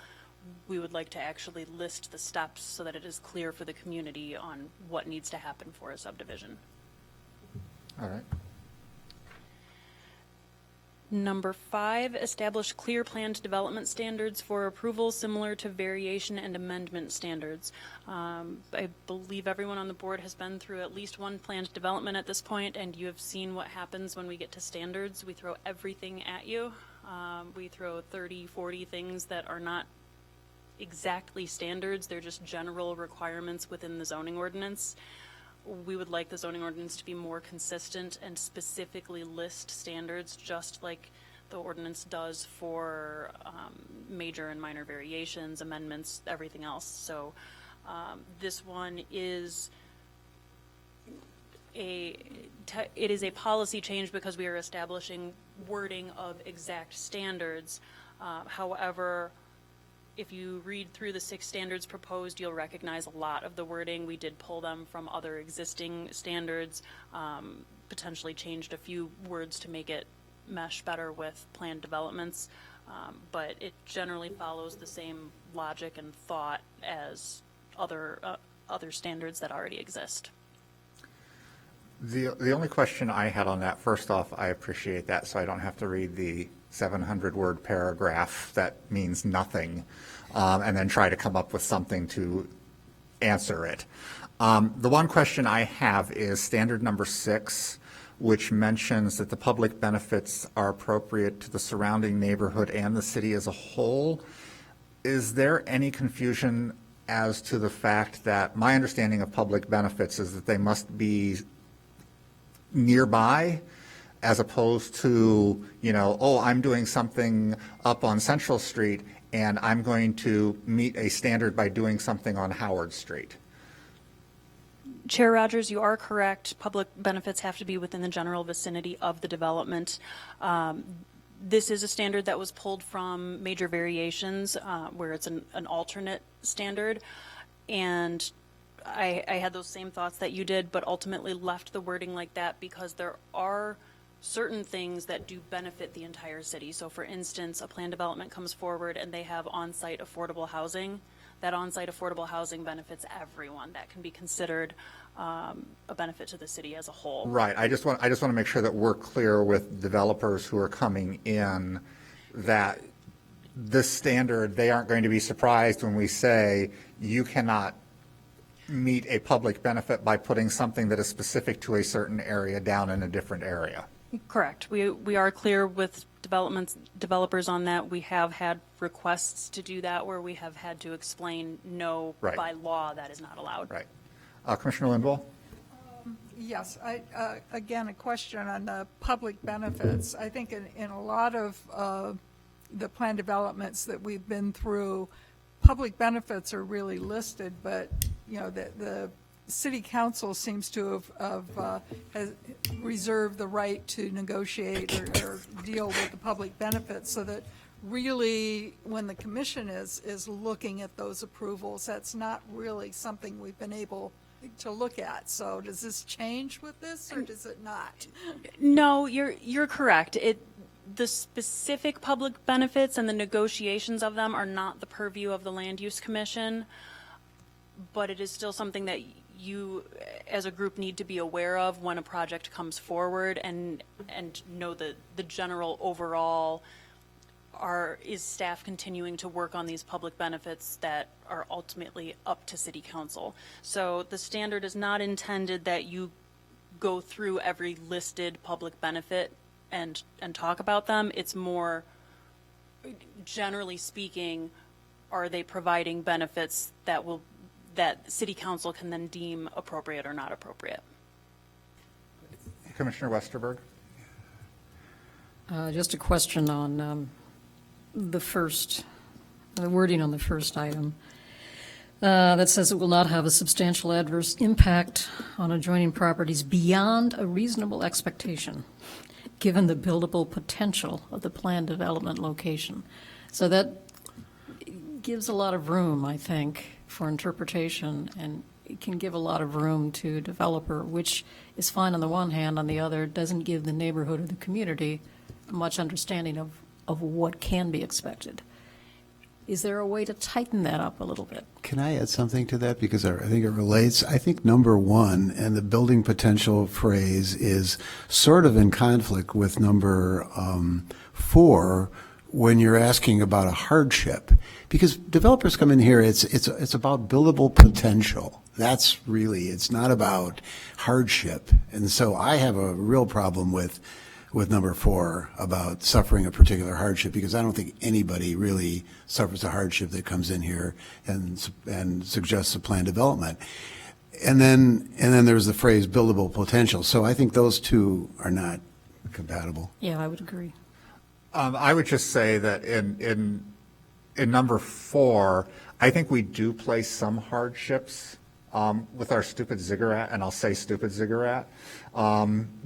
We would like to actually list the steps so that it is clear for the community on what needs to happen for a subdivision. All right. Number 5, establish clear planned development standards for approval similar to variation and amendment standards. I believe everyone on the board has been through at least one planned development at this point, and you have seen what happens when we get to standards. We throw everything at you. We throw 30, 40 things that are not exactly standards. They're just general requirements within the zoning ordinance. We would like the zoning ordinance to be more consistent and specifically list standards, just like the ordinance does for major and minor variations, amendments, everything else. So this one is it is a policy change because we are establishing wording of exact standards. However, if you read through the 6 standards proposed, you'll recognize a lot of the wording. We did pull them from other existing standards, potentially changed a few words to make it mesh better with planned developments, but it generally follows the same logic and thought as other standards that already exist. The only question I had on that, first off, I appreciate that, so I don't have to read the 700-word paragraph that means nothing, and then try to come up with something to answer it. The one question I have is standard number 6, which mentions that the public benefits are appropriate to the surrounding neighborhood and the city as a whole. Is there any confusion as to the fact that my understanding of public benefits is that they must be nearby, as opposed to, you know, oh, I'm doing something up on Central Street and I'm going to meet a standard by doing something on Howard Street? Chair Rogers, you are correct. Public benefits have to be within the general vicinity of the development. This is a standard that was pulled from major variations, where it's an alternate standard. And I had those same thoughts that you did, but ultimately left the wording like that because there are certain things that do benefit the entire city. So for instance, a planned development comes forward and they have on-site affordable housing. That on-site affordable housing benefits everyone. That can be considered a benefit to the city as a whole. Right. I just want to make sure that we're clear with developers who are coming in that this standard, they aren't going to be surprised when we say you cannot meet a public benefit by putting something that is specific to a certain area down in a different area. Correct. We are clear with developers on that. We have had requests to do that where we have had to explain no, Right. by law that is not allowed. Right. Commissioner Lindwall? Yes, again, a question on the public benefits. I think in a lot of the plan developments that we've been through, public benefits are really listed, but, you know, the city council seems to has reserved the right to negotiate or deal with the public benefits, so that really when the commission is looking at those approvals, that's not really something we've been able to look at. So does this change with this, or does it not? No, you're correct. The specific public benefits and the negotiations of them are not the purview of the Land Use Commission, but it is still something that you as a group need to be aware of when a project comes forward, and know the general overall is staff continuing to work on these public benefits that are ultimately up to city council. So the standard is not intended that you go through every listed public benefit and talk about them. It's more, generally speaking, are they providing benefits that city council can then deem appropriate or not appropriate? Commissioner Westerberg? Just a question on the wording on the first item that says it will not have a substantial adverse impact on adjoining properties beyond a reasonable expectation, given the buildable potential of the planned development location. So that gives a lot of room, I think, for interpretation, and it can give a lot of room to developer, which is fine on the one hand. On the other, doesn't give the neighborhood or the community much understanding of what can be expected. Is there a way to tighten that up a little bit? Can I add something to that? Because I think it relates. I think number one and the building potential phrase is sort of in conflict with number 4 when you're asking about a hardship. Because developers come in here, it's about buildable potential. That's really, it's not about hardship. And so I have a real problem with number 4 about suffering a particular hardship, because I don't think anybody really suffers a hardship that comes in here and suggests a planned development. And then there's the phrase buildable potential. So I think those two are not compatible. Yeah, I would agree. I would just say that in number 4, I think we do place some hardships with our stupid ziggurat, and I'll say stupid ziggurat,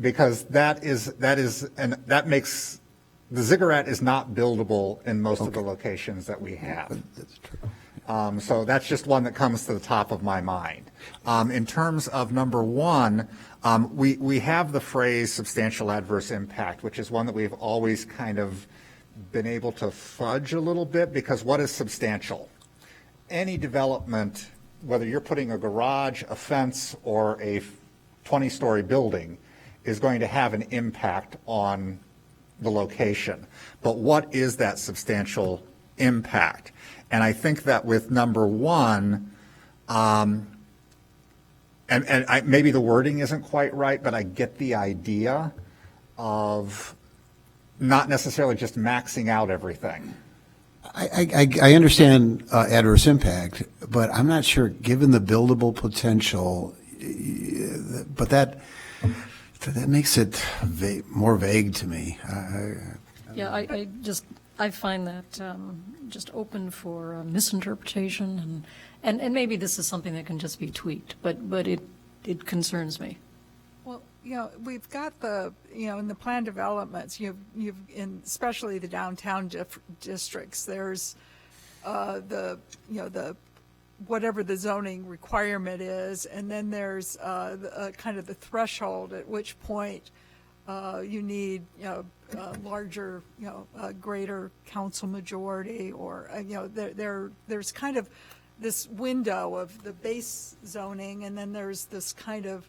because that makes, the ziggurat is not buildable in most of the locations that we have. That's true. So that's just one that comes to the top of my mind. In terms of number 1, we have the phrase substantial adverse impact, which is one that we've always kind of been able to fudge a little bit, because what is substantial? Any development, whether you're putting a garage, a fence, or a 20-story building, is going to have an impact on the location. But what is that substantial impact? And I think that with number 1, maybe the wording isn't quite right, but I get the idea of not necessarily just maxing out everything. I understand adverse impact, but I'm not sure, given the buildable potential, but that makes it more vague to me. Yeah, I find that just open for misinterpretation, and maybe this is something that can just be tweaked, but it concerns me. Well, we've got in the plan developments, in especially the downtown districts, there's the whatever the zoning requirement is, and then there's kind of the threshold at which point you need, larger, a greater council majority, or, there's kind of this window of the base zoning, and then there's this kind of,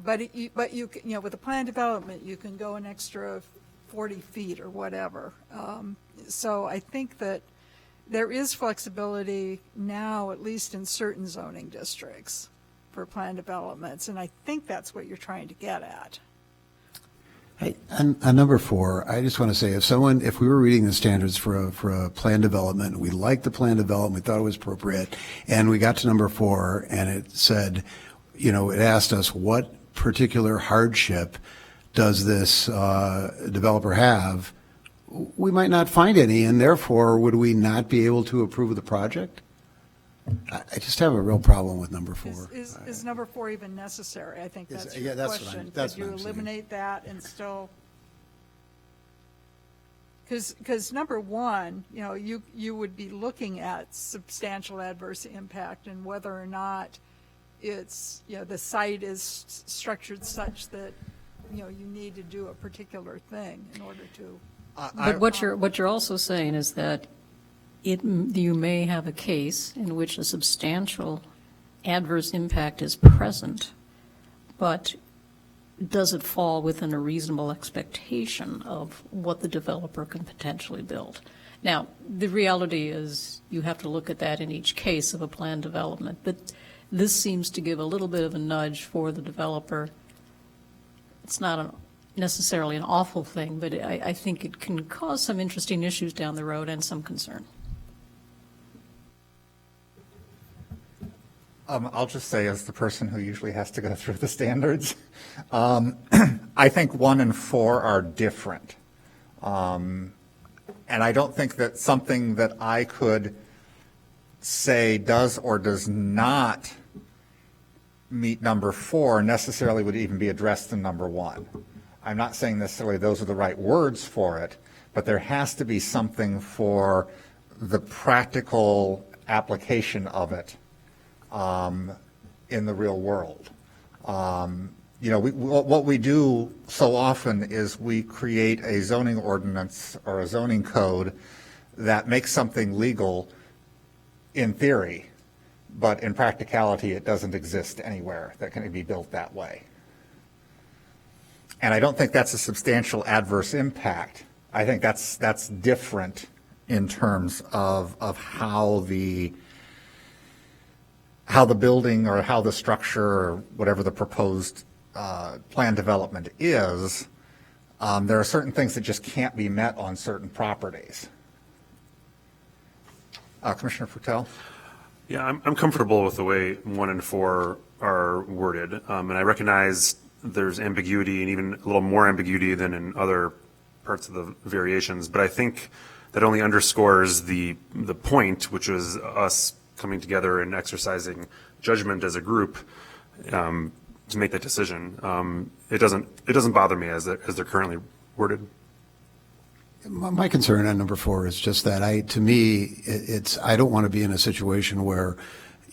but you with a plan development, you can go an extra 40 feet or whatever. So I think that there is flexibility now, at least in certain zoning districts, for plan developments, and I think that's what you're trying to get at. On number 4, I just want to say, if we were reading the standards for a plan development, we liked the plan development, we thought it was appropriate, and we got to number 4, and it said, it asked us, what particular hardship does this developer have? We might not find any, and therefore, would we not be able to approve the project? I just have a real problem with number 4. Is number 4 even necessary? I think that's Yeah, your that's question. that's Could what you I'm saying. eliminate that and still? Because number 1, you would be looking at substantial adverse impact and whether or not it's, the site is structured such that, you need to do a particular thing in order to. But what you're also saying is that you may have a case in which a substantial adverse impact is present, but does it fall within a reasonable expectation of what the developer can potentially build? Now, the reality is you have to look at that in each case of a planned development, but this seems to give a little bit of a nudge for the developer. It's not necessarily an awful thing, but I think it can cause some interesting issues down the road and some concern. I'll just say, as the person who usually has to go through the standards, I think 1 and 4 are different. And I don't think that something that I could say does or does not meet number 4 necessarily would even be addressed in number 1. I'm not saying necessarily those are the right words for it, but there has to be something for the practical application of it in the real world. What we do so often is we create a zoning ordinance or a zoning code that makes something legal in theory, but in practicality, it doesn't exist anywhere that can be built that way. And I don't think that's a substantial adverse impact. I think that's different in terms of how the building or how the structure or whatever the proposed plan development is. There are certain things that just can't be met on certain properties. Commissioner Frutel? Yeah, I'm comfortable with the way 1 and 4 are worded, and I recognize there's ambiguity and even a little more ambiguity than in other parts of the variations, but I think that only underscores the point, which was us coming together and exercising judgment as a group to make that decision. It doesn't bother me as they're currently worded. My concern on number 4 is just that I don't want to be in a situation where,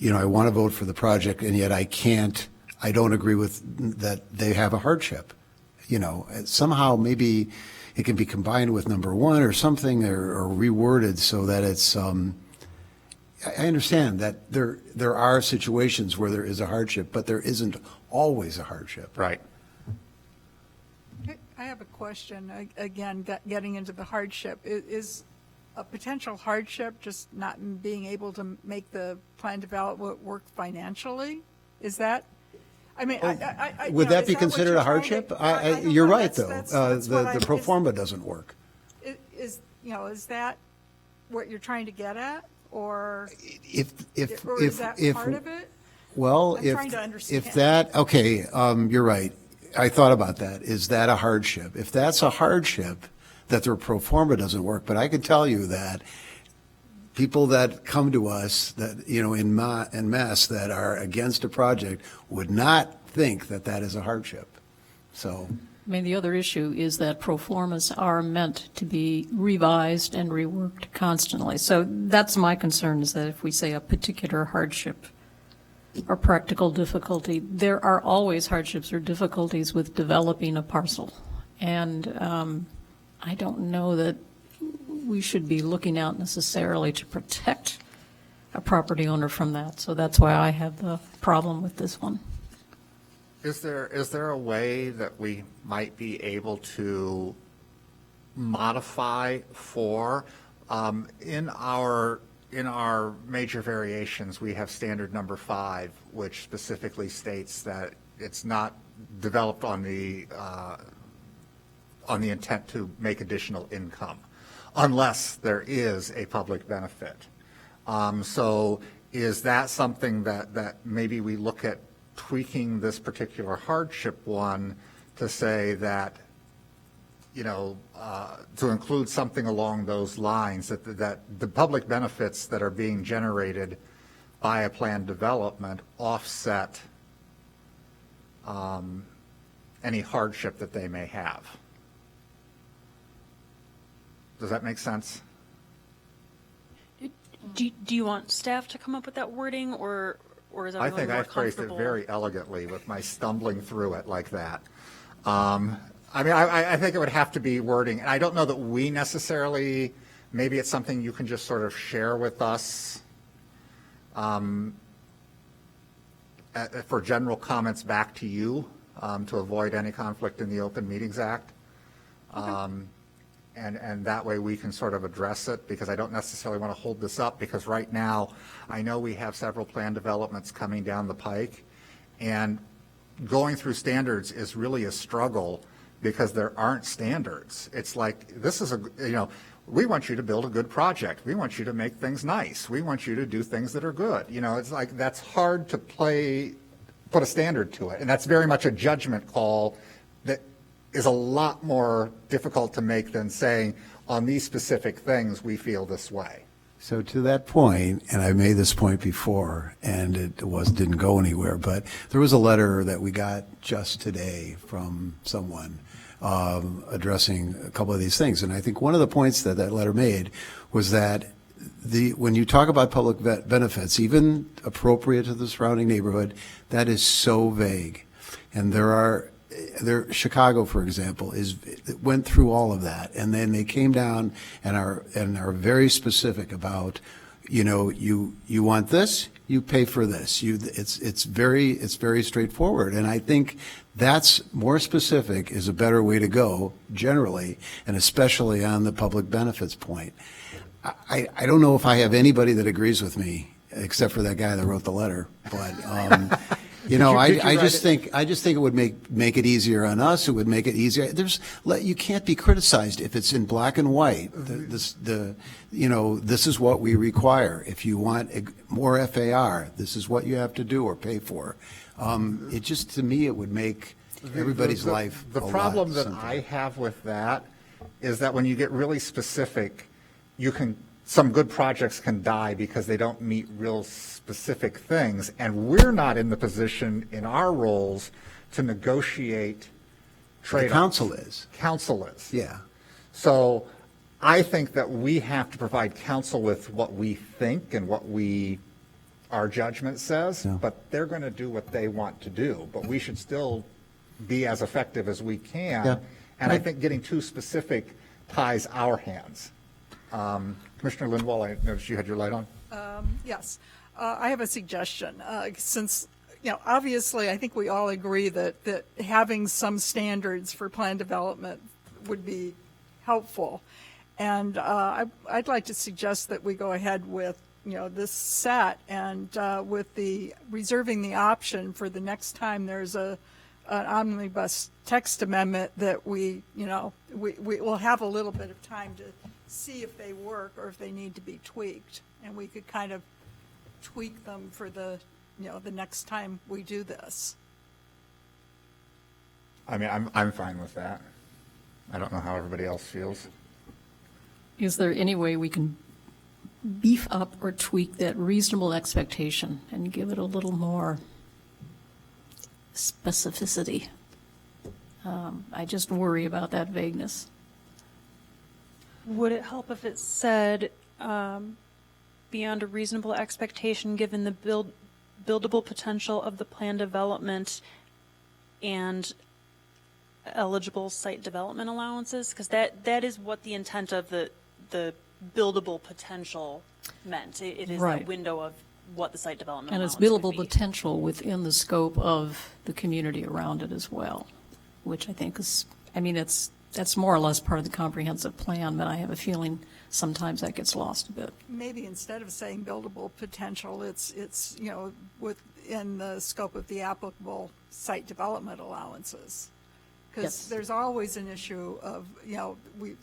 I want to vote for the project and yet I don't agree with that they have a hardship. Somehow maybe it can be combined with number 1 or something or reworded so that it's, I understand that there are situations where there is a hardship, but there isn't always a hardship. Right. I have a question, again, getting into the hardship. Is a potential hardship just not being able to make the plan development work financially? Is that, I mean, Would that be considered a hardship? You're right, though. The pro is- forma doesn't work. Is that what you're trying to get at? Or If is that part of it? Well, I'm trying to understand. if that, okay, you're right. I thought about that. Is that a hardship? If that's a hardship, that their pro forma doesn't work, but I can tell you that people that come to us that, en masse that are against a project would not think that that is a hardship. So. I mean, the other issue is that pro formas are meant to be revised and reworked constantly. So that's my concern, is that if we say a particular hardship or practical difficulty, there are always hardships or difficulties with developing a parcel. And I don't know that we should be looking out necessarily to protect a property owner from that. So that's why I have the problem with this one. Is there a way that we might be able to modify for, in our major variations, we have standard number 5, which specifically states that it's not developed on the intent to make additional income, unless there is a public benefit. So is that something that maybe we look at tweaking this particular hardship one to say that, to include something along those lines, that the public benefits that are being generated by a planned development offset any hardship that they may have? Does that make sense? Do you want staff to come up with that wording, or is I everyone think more I phrased it comfortable? very elegantly with my stumbling through it like that. I think it would have to be wording, and I don't know that we necessarily, maybe it's something you can just sort of share with us for general comments back to you to avoid any conflict in the Open Meetings Act. And that way we can sort of address it, because I don't necessarily want to hold this up, because right now I know we have several plan developments coming down the pike, and going through standards is really a struggle because there aren't standards. It's like, this is we want you to build a good project. We want you to make things nice. We want you to do things that are good. It's like, that's hard to put a standard to it. And that's very much a judgment call that is a lot more difficult to make than saying, on these specific things, we feel this way. So to that point, and I made this point before, and it didn't go anywhere, but there was a letter that we got just today from someone addressing a couple of these things. And I think one of the points that letter made was that when you talk about public benefits, even appropriate to the surrounding neighborhood, that is so vague. And there are Chicago, for example, went through all of that, and then they came down and are very specific about, you want this, you pay for this. It's very straightforward, and I think that's more specific is a better way to go generally, and especially on the public benefits point. I don't know if I have anybody that agrees with me except for that guy that wrote the letter, but. I just think it would make it easier on us. It would make it easier. You can't be criticized if it's in black and white. This is what we require. If you want more FAR, this is what you have to do or pay for. It just, to me, it would make everybody's life a lot simpler. The problem that I have with that is that when you get really specific, some good projects can die because they don't meet real specific things, and we're not in the position in our roles to negotiate trade-offs. The council is. Council is. Yeah. So I think that we have to provide council with what we think and what our judgment says, but they're going to do what they want to do. But we should still be as effective as we can. Yeah. And I think getting too specific ties our hands. Commissioner Lindwall, I noticed you had your light on. Yes. I have a suggestion. Since, obviously, I think we all agree that having some standards for plan development would be helpful. And I'd like to suggest that we go ahead with, this set and with reserving the option for the next time there's an omnibus text amendment that we will have a little bit of time to see if they work or if they need to be tweaked. And we could kind of tweak them for the next time we do this. I mean, I'm fine with that. I don't know how everybody else feels. Is there any way we can beef up or tweak that reasonable expectation and give it a little more specificity? I just worry about that vagueness. Would it help if it said, beyond a reasonable expectation given the buildable potential of the plan development and eligible site development allowances? Because that is what the intent of the buildable potential meant. It is Right. that window of what the site development And allowance it's buildable could be. potential within the scope of the community around it as well, which I think is, that's more or less part of the comprehensive plan, but I have a feeling sometimes that gets lost a bit. Maybe instead of saying buildable potential, it's within the scope of the applicable site development allowances. Because Yes. there's always an issue of, we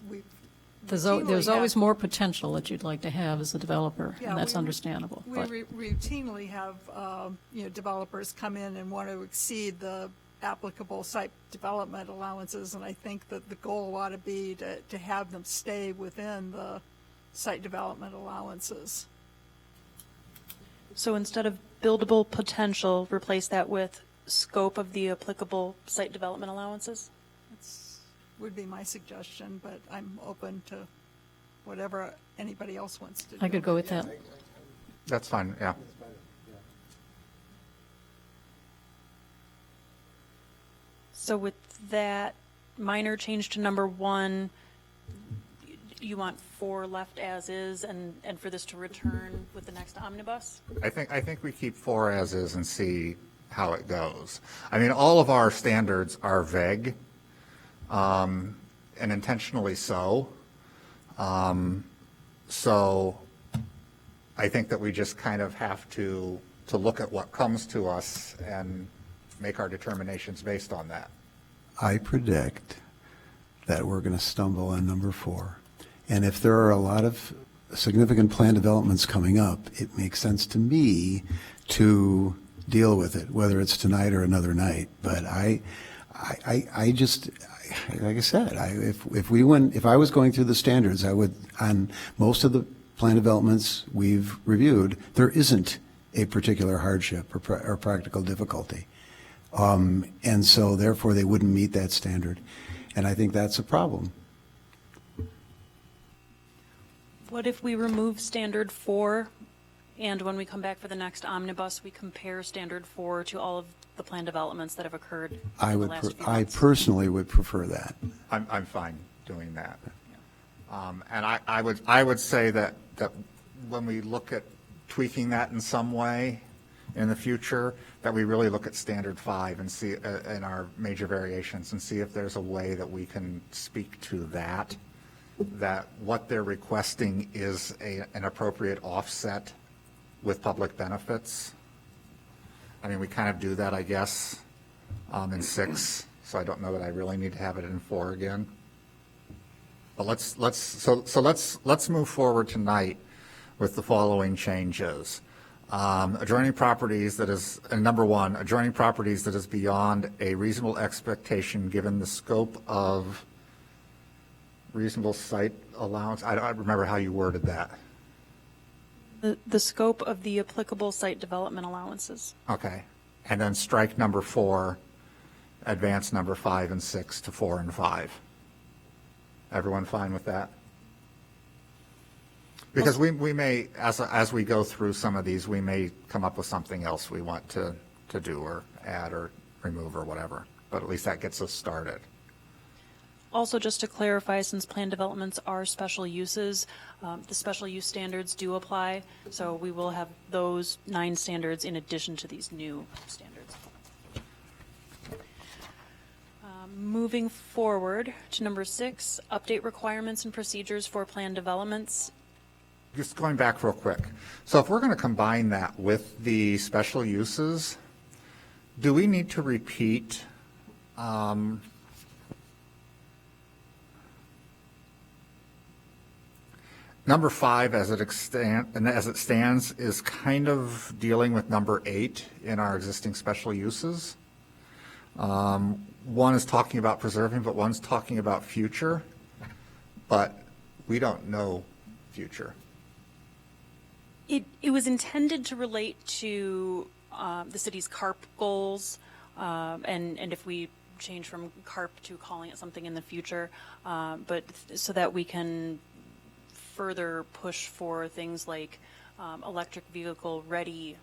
There's routinely always have- more potential that you'd like to have as a developer, Yeah, and that's we- understandable. We But routinely have, developers come in and want to exceed the applicable site development allowances, and I think that the goal ought to be to have them stay within the site development allowances. So instead of buildable potential, replace that with scope of the applicable site development allowances? Would be my suggestion, but I'm open to whatever anybody else wants to do. I could go with that. That's fine, yeah. So with that minor change to number 1, you want 4 left as is and for this to return with the next omnibus? I think we keep 4 as is and see how it goes. I mean, all of our standards are vague, and intentionally so. So I think that we just kind of have to look at what comes to us and make our determinations based on that. I predict that we're going to stumble on number 4. And if there are a lot of significant plan developments coming up, it makes sense to me to deal with it, whether it's tonight or another night. But I just, like I said, if I was going through the standards, I would, on most of the plan developments we've reviewed, there isn't a particular hardship or practical difficulty. And so therefore they wouldn't meet that standard. And I think that's a problem. What if we remove standard 4 And when we come back for the next omnibus, we compare standard 4 to all of the plan developments that have occurred I in the would, last few I months. personally would prefer that. I'm fine doing that. And I would say that when we look at tweaking that in some way in the future, that we really look at standard 5 and see, in our major variations, and see if there's a way that we can speak to that what they're requesting is an appropriate offset with public benefits. I mean, we kind of do that, I guess, in 6, so I don't know that I really need to have it in 4 again. But let's move forward tonight with the following changes. Adjoining properties that is, number 1, adjoining properties that is beyond a reasonable expectation given the scope of reasonable site allowance. I don't remember how you worded that. The scope of the applicable site development allowances. Okay. And then strike number 4, advance number 5 and 6 to 4 and 5. Everyone fine with that? Because we may, as we go through some of these, we may come up with something else we want to do or add or remove or whatever. But at least that gets us started. Also, just to clarify, since plan developments are special uses, the special use standards do apply, so we will have those 9 standards in addition to these new standards. Moving forward to number 6, update requirements and procedures for plan developments. Just going back real quick. So if we're going to combine that with the special uses, do we need to repeat number 5 as it stands is kind of dealing with number 8 in our existing special uses. One is talking about preserving, but one's talking about future. But we don't know future. It was intended to relate to the city's CARP goals, and if we change from CARP to calling it something in the future, but so that we can further push for things like electric vehicle ready.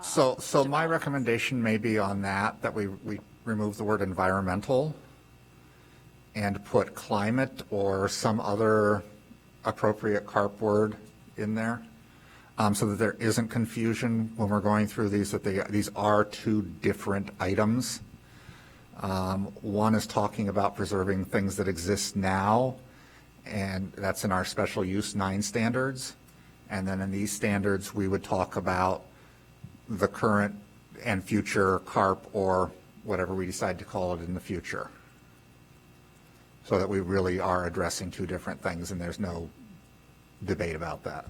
So my recommendation may be on that we remove the word environmental and put climate or some other appropriate CARP word in there, so that there isn't confusion when we're going through these, that these are 2 different items. One is talking about preserving things that exist now, and that's in our special use 9 standards. And then in these standards, we would talk about the current and future CARP or whatever we decide to call it in the future. So that we really are addressing 2 different things and there's no debate about that.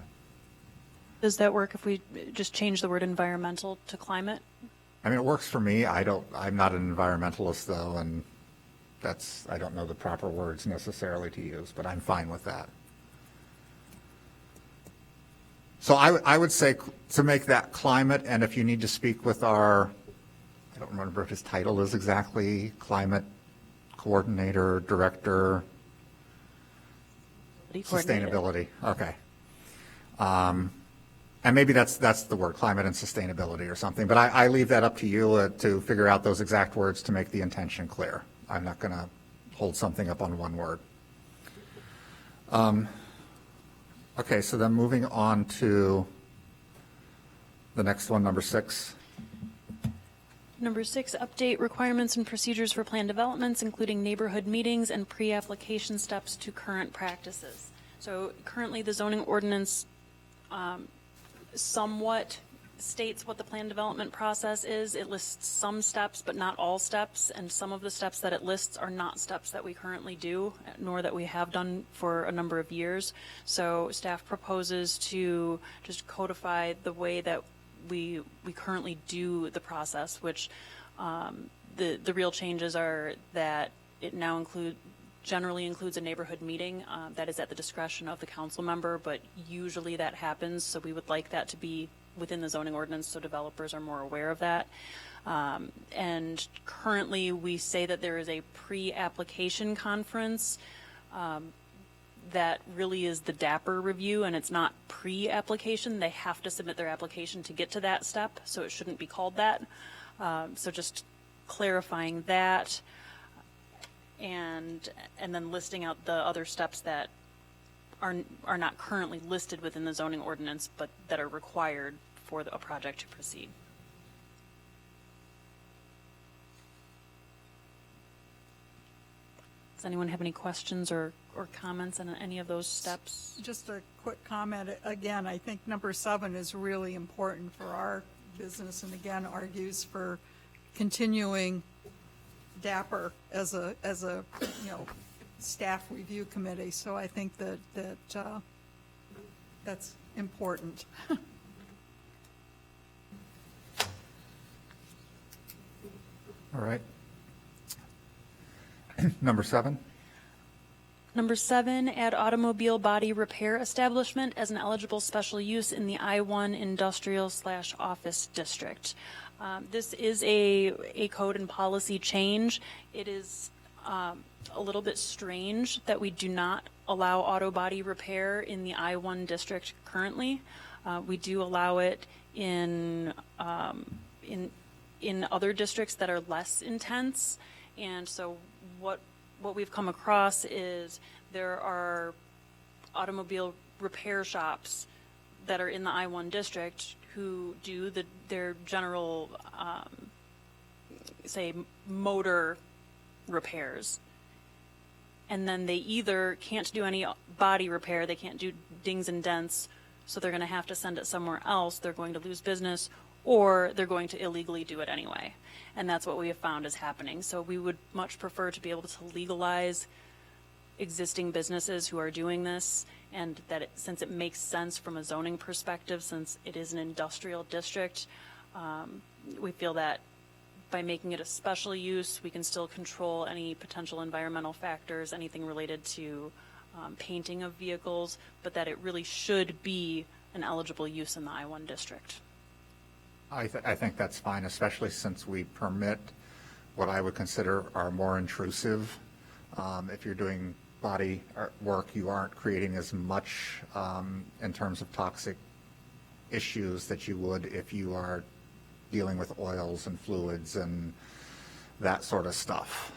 Does that work if we just change the word environmental to climate? I mean, it works for me. I'm not an environmentalist though, and I don't know the proper words necessarily to use, but I'm fine with that. So I would say to make that climate, and if you need to speak with I don't remember if his title is exactly climate coordinator, director, sustainability. Okay. And maybe that's the word, climate and sustainability or something. But I leave that up to you to figure out those exact words to make the intention clear. I'm not going to hold something up on one word. Okay, so then moving on to the next one, number 6. Number 6, update requirements and procedures for plan developments, including neighborhood meetings and pre-application steps to current practices. So currently, the zoning ordinance somewhat states what the plan development process is. It lists some steps, but not all steps, and some of the steps that it lists are not steps that we currently do, nor that we have done for a number of years. So staff proposes to just codify the way that we currently do the process, which the real changes are that it now generally includes a neighborhood meeting that is at the discretion of the council member, but usually that happens, so we would like that to be within the zoning ordinance so developers are more aware of that. And currently we say that there is a pre-application conference that really is the DAPR review, and it's not pre-application. They have to submit their application to get to that step, so it shouldn't be called that. So just clarifying that, and then listing out the other steps that are not currently listed within the zoning ordinance, but that are required for a project to proceed. Does anyone have any questions or comments on any of those steps? Just a quick comment. Again, I think number 7 is really important for our business, and again, argues for continuing DAPR as a staff review committee. So I think that's important. All right. Number 7. Number 7, add automobile body repair establishment as an eligible special use in the I-1 industrial/office district. This is a code and policy change. It is a little bit strange that we do not allow auto body repair in the I-1 district currently. We do allow it in other districts that are less intense. And so what we've come across is there are automobile repair shops that are in the I-1 district who do their general, say, motor repairs. And then they either can't do any body repair, they can't do dings and dents, so they're going to have to send it somewhere else, they're going to lose business, or they're going to illegally do it anyway. And that's what we have found is happening. So we would much prefer to be able to legalize existing businesses who are doing this, and that since it makes sense from a zoning perspective, since it is an industrial district, we feel that by making it a special use, we can still control any potential environmental factors, anything related to painting of vehicles, but that it really should be an eligible use in the I-1 district. I think that's fine, especially since we permit what I would consider are more intrusive. If you're doing body work, you aren't creating as much in terms of toxic issues that you would if you are dealing with oils and fluids and that sort of stuff.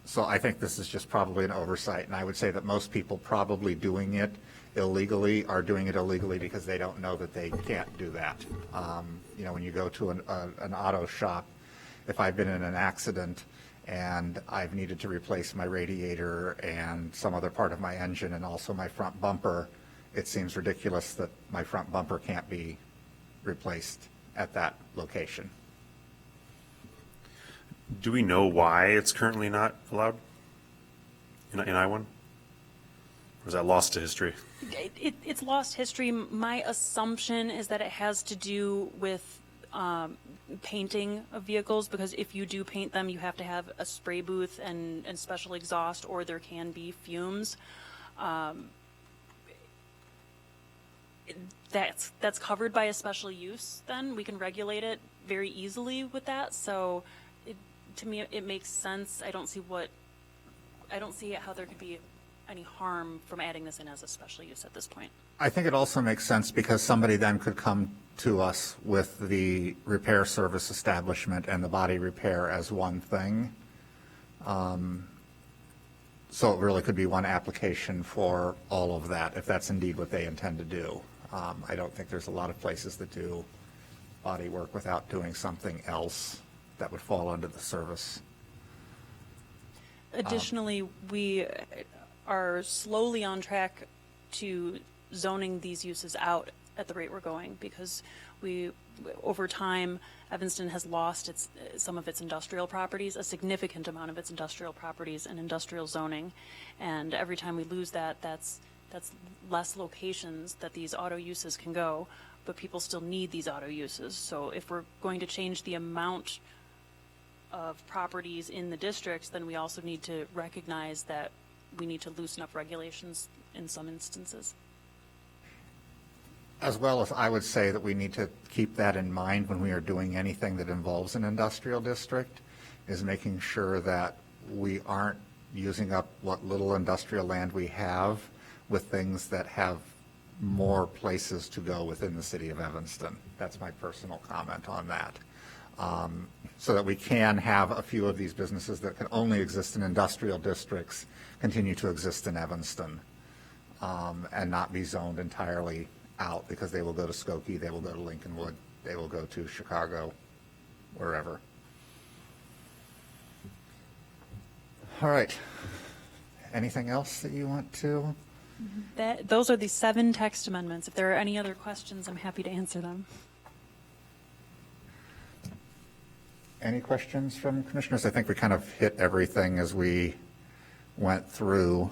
So I think this is just probably an oversight, and I would say that most people probably doing it illegally are doing it illegally because they don't know that they can't do that. When you go to an auto shop, if I've been in an accident and I've needed to replace my radiator and some other part of my engine and also my front bumper, it seems ridiculous that my front bumper can't be replaced at that location. Do we know why it's currently not allowed in I-1? Or is that lost to history? It's lost history. My assumption is that it has to do with painting of vehicles, because if you do paint them, you have to have a spray booth and special exhaust, or there can be fumes. That's covered by a special use. Then we can regulate it very easily with that. So to me, it makes sense. I don't see how there could be any harm from adding this in as a special use at this point. I think it also makes sense because somebody then could come to us with the repair service establishment and the body repair as one thing. So it really could be one application for all of that, if that's indeed what they intend to do. I don't think there's a lot of places that do body work without doing something else that would fall under the service. Additionally, we are slowly on track to zoning these uses out at the rate we're going, because over time, Evanston has lost some of its industrial properties, a significant amount of its industrial properties and industrial zoning. And every time we lose that, that's less locations that these auto uses can go, but people still need these auto uses. So if we're going to change the amount of properties in the districts, then we also need to recognize that we need to loosen up regulations in some instances. As well as I would say that we need to keep that in mind when we are doing anything that involves an industrial district, is making sure that we aren't using up what little industrial land we have with things that have more places to go within the city of Evanston. That's my personal comment on that. So that we can have a few of these businesses that can only exist in industrial districts continue to exist in Evanston, and not be zoned entirely out, because they will go to Skokie, they will go to Lincolnwood, they will go to Chicago, wherever. All right. Anything else that you want to? Those are the 7 text amendments. If there are any other questions, I'm happy to answer them. Any questions from commissioners? I think we kind of hit everything as we went through.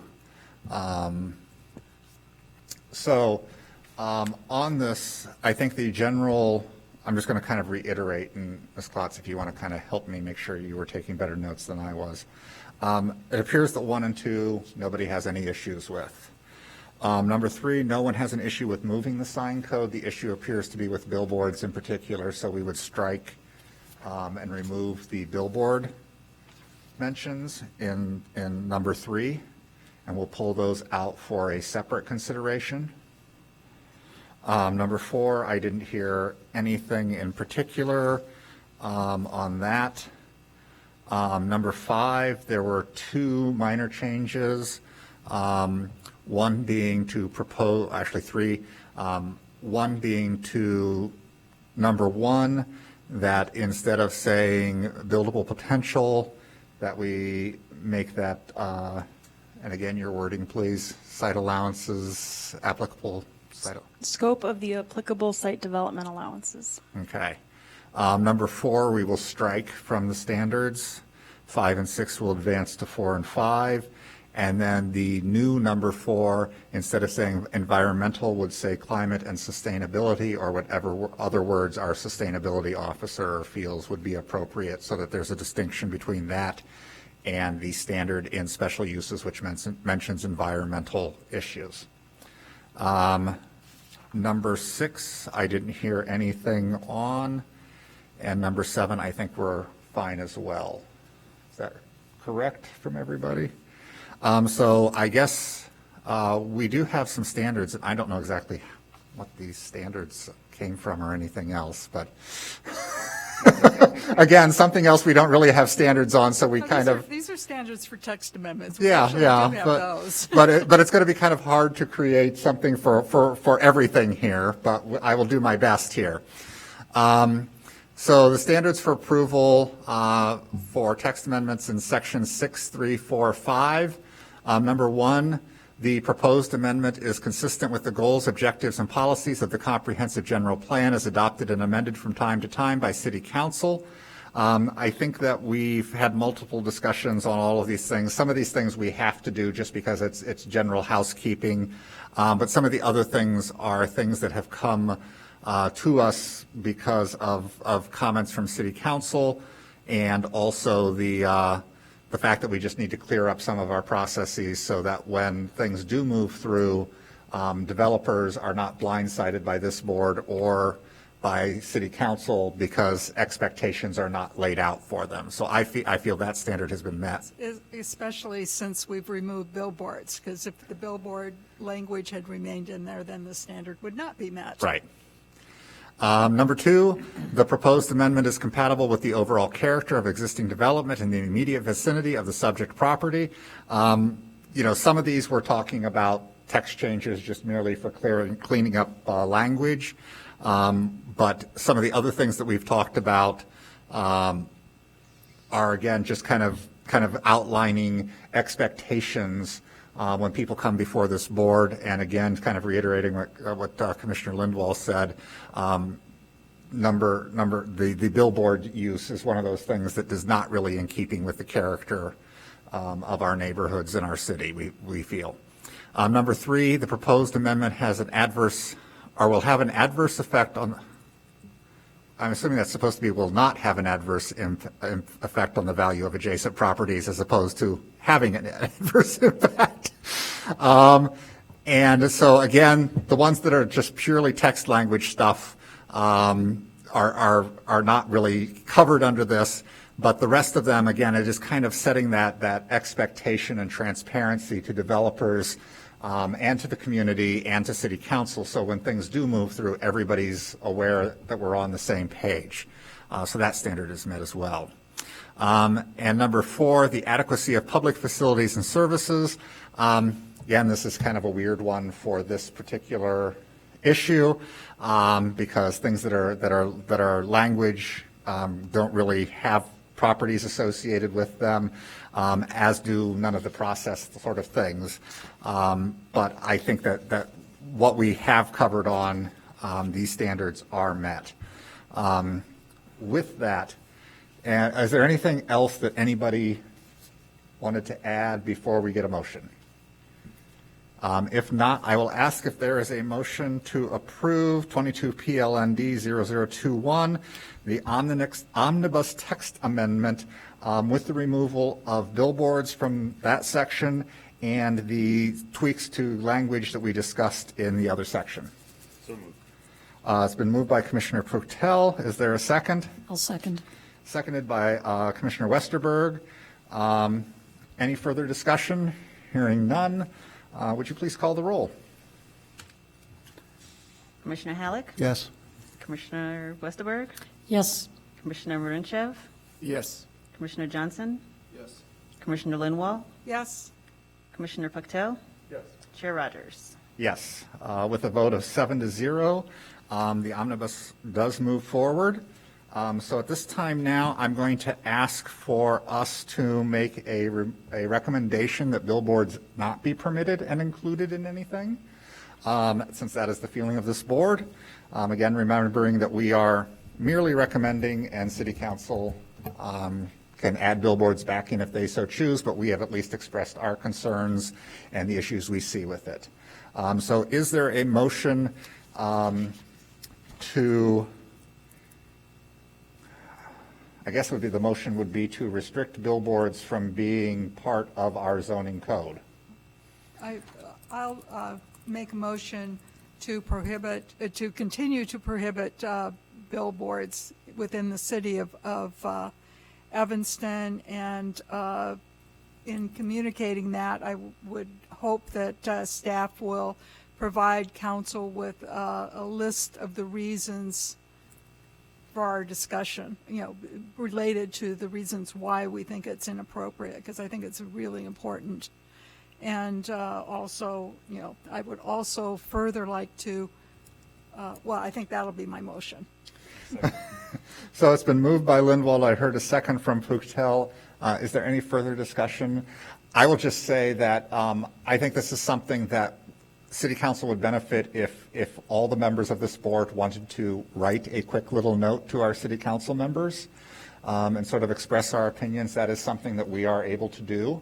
On this, I think the general, I'm just going to kind of reiterate, and Ms. Klotz, if you want to kind of help me make sure you were taking better notes than I was. It appears that 1 and 2, nobody has any issues with. Number 3, no one has an issue with moving the sign code. The issue appears to be with billboards in particular, so we would strike and remove the billboard mentions in number 3, and we'll pull those out for a separate consideration. Number 4, I didn't hear anything in particular on that. Number 5, there were 2 minor changes, one being to propose, actually 3, one being to number 1, that instead of saying buildable potential, that we make that, and again, your wording, please, site allowances applicable. Scope of the applicable site development allowances. Okay. Number 4, we will strike from the standards. 5 and 6 will advance to 4 and 5. And then the new number 4, instead of saying environmental, would say climate and sustainability, or whatever other words our sustainability officer feels would be appropriate, so that there's a distinction between that and the standard in special uses, which mentions environmental issues. Number 6, I didn't hear anything on. And number 7, I think we're fine as well. Is that correct from everybody? So I guess we do have some standards, and I don't know exactly what these standards came from or anything else, but again, something else we don't really have standards on, so we These are standards for text amendments. Yeah, We actually do have but those. but it's going to be kind of hard to create something for everything here, but I will do my best here. So the standards for approval for text amendments in section 6345. Number 1, the proposed amendment is consistent with the goals, objectives, and policies of the comprehensive general plan as adopted and amended from time to time by City Council. I think that we've had multiple discussions on all of these things. Some of these things we have to do just because it's general housekeeping, but some of the other things are things that have come to us because of comments from City Council, and also the fact that we just need to clear up some of our processes so that when things do move through, developers are not blindsided by this board or by City Council because expectations are not laid out for them. So I feel that standard has been met. Especially since we've removed billboards, because if the billboard language had remained in there, then the standard would not be met. Right. Number 2, the proposed amendment is compatible with the overall character of existing development in the immediate vicinity of the subject property. Some of these we're talking about text changes just merely for cleaning up language. But some of the other things that we've talked about are, again, just kind of outlining expectations when people come before this board, and again, kind of reiterating what Commissioner Lindwall said. The billboard use is one of those things that is not really in keeping with the character of our neighborhoods in our city, we feel. Number 3, the proposed amendment has an adverse, or will have an adverse effect on, I'm assuming that's supposed to be will not have an adverse effect on the value of adjacent properties, as opposed to having an adverse impact. And so again, the ones that are just purely text language stuff are not really covered under this. But the rest of them, again, are just kind of setting that expectation and transparency to developers and to the community and to city council. So when things do move through, everybody's aware that we're on the same page. So that standard is met as well. And number 4, the adequacy of public facilities and services. Again, this is kind of a weird one for this particular issue because things that are language don't really have properties associated with them, as do none of the process sort of things. But I think that what we have covered on these standards are met. With that, and is there anything else that anybody wanted to add before we get a motion? If not, I will ask if there is a motion to approve 22 PLND 0021, the Omnibus text amendment with the removal of billboards from that section and the tweaks to language that we discussed in the other section. So moved. It's been moved by Commissioner Protel. Is there a second? I'll second. Seconded by Commissioner Westerberg. Any further discussion? Hearing none. Would you please call the roll? Commissioner Halleck? Yes. Commissioner Westerberg? Yes. Commissioner Marinchev? Yes. Commissioner Johnson? Yes. Commissioner Linwall? Yes, Commissioner Pucktell? Yes. Chair Rogers? Yes. With a vote of 7-0, the omnibus does move forward. So at this time now, I'm going to ask for us to make a recommendation that billboards not be permitted and included in anything, since that is the feeling of this board. Again, remembering that we are merely recommending, and City Council can add billboards back in if they so choose, but we have at least expressed our concerns and the issues we see with it. So is there a motion to, I guess the motion would be to restrict billboards from being part of our zoning code? I'll make a motion to prohibit, to continue to prohibit billboards within the city of Evanston, and in communicating that, I would hope that staff will provide council with a list of the reasons for our discussion, related to the reasons why we think it's inappropriate, because I think it's really important. And also, I would also further like to, I think that'll be my motion. So it's been moved by Lindwall. I heard a second from Puctel. Is there any further discussion? I will just say that I think this is something that City Council would benefit if all the members of this board wanted to write a quick little note to our City Council members and sort of express our opinions. That is something that we are able to do.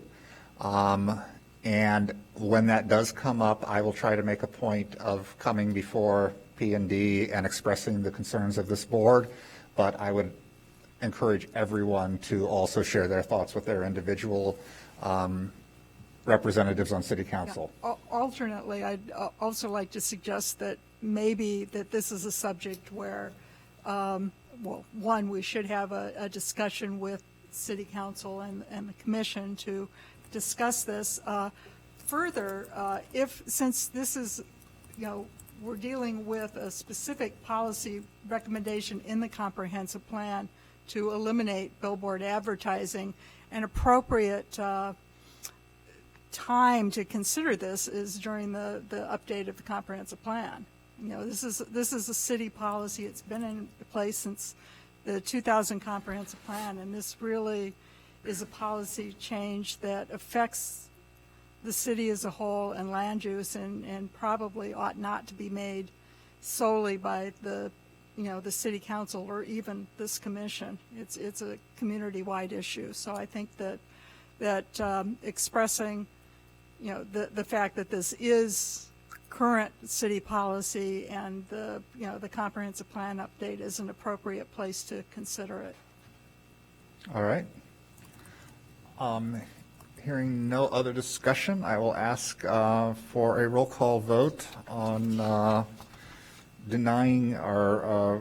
And when that does come up, I will try to make a point of coming before P&D and expressing the concerns of this board. But I would encourage everyone to also share their thoughts with their individual representatives on City Council. Yeah. Alternately, I'd also like to suggest that maybe that this is a subject where, one, we should have a discussion with City Council and the Commission to discuss this further. Since this is, we're dealing with a specific policy recommendation in the comprehensive plan to eliminate billboard advertising, an appropriate time to consider this is during the update of the comprehensive plan. This is a city policy. It's been in place since the 2000 comprehensive plan, and this really is a policy change that affects the city as a whole and land use, and probably ought not to be made solely by the City Council or even this commission. It's a community-wide issue. So I think that expressing the fact that this is current city policy and the comprehensive plan update is an appropriate place to consider it. All right. Hearing no other discussion, I will ask for a roll call vote on denying our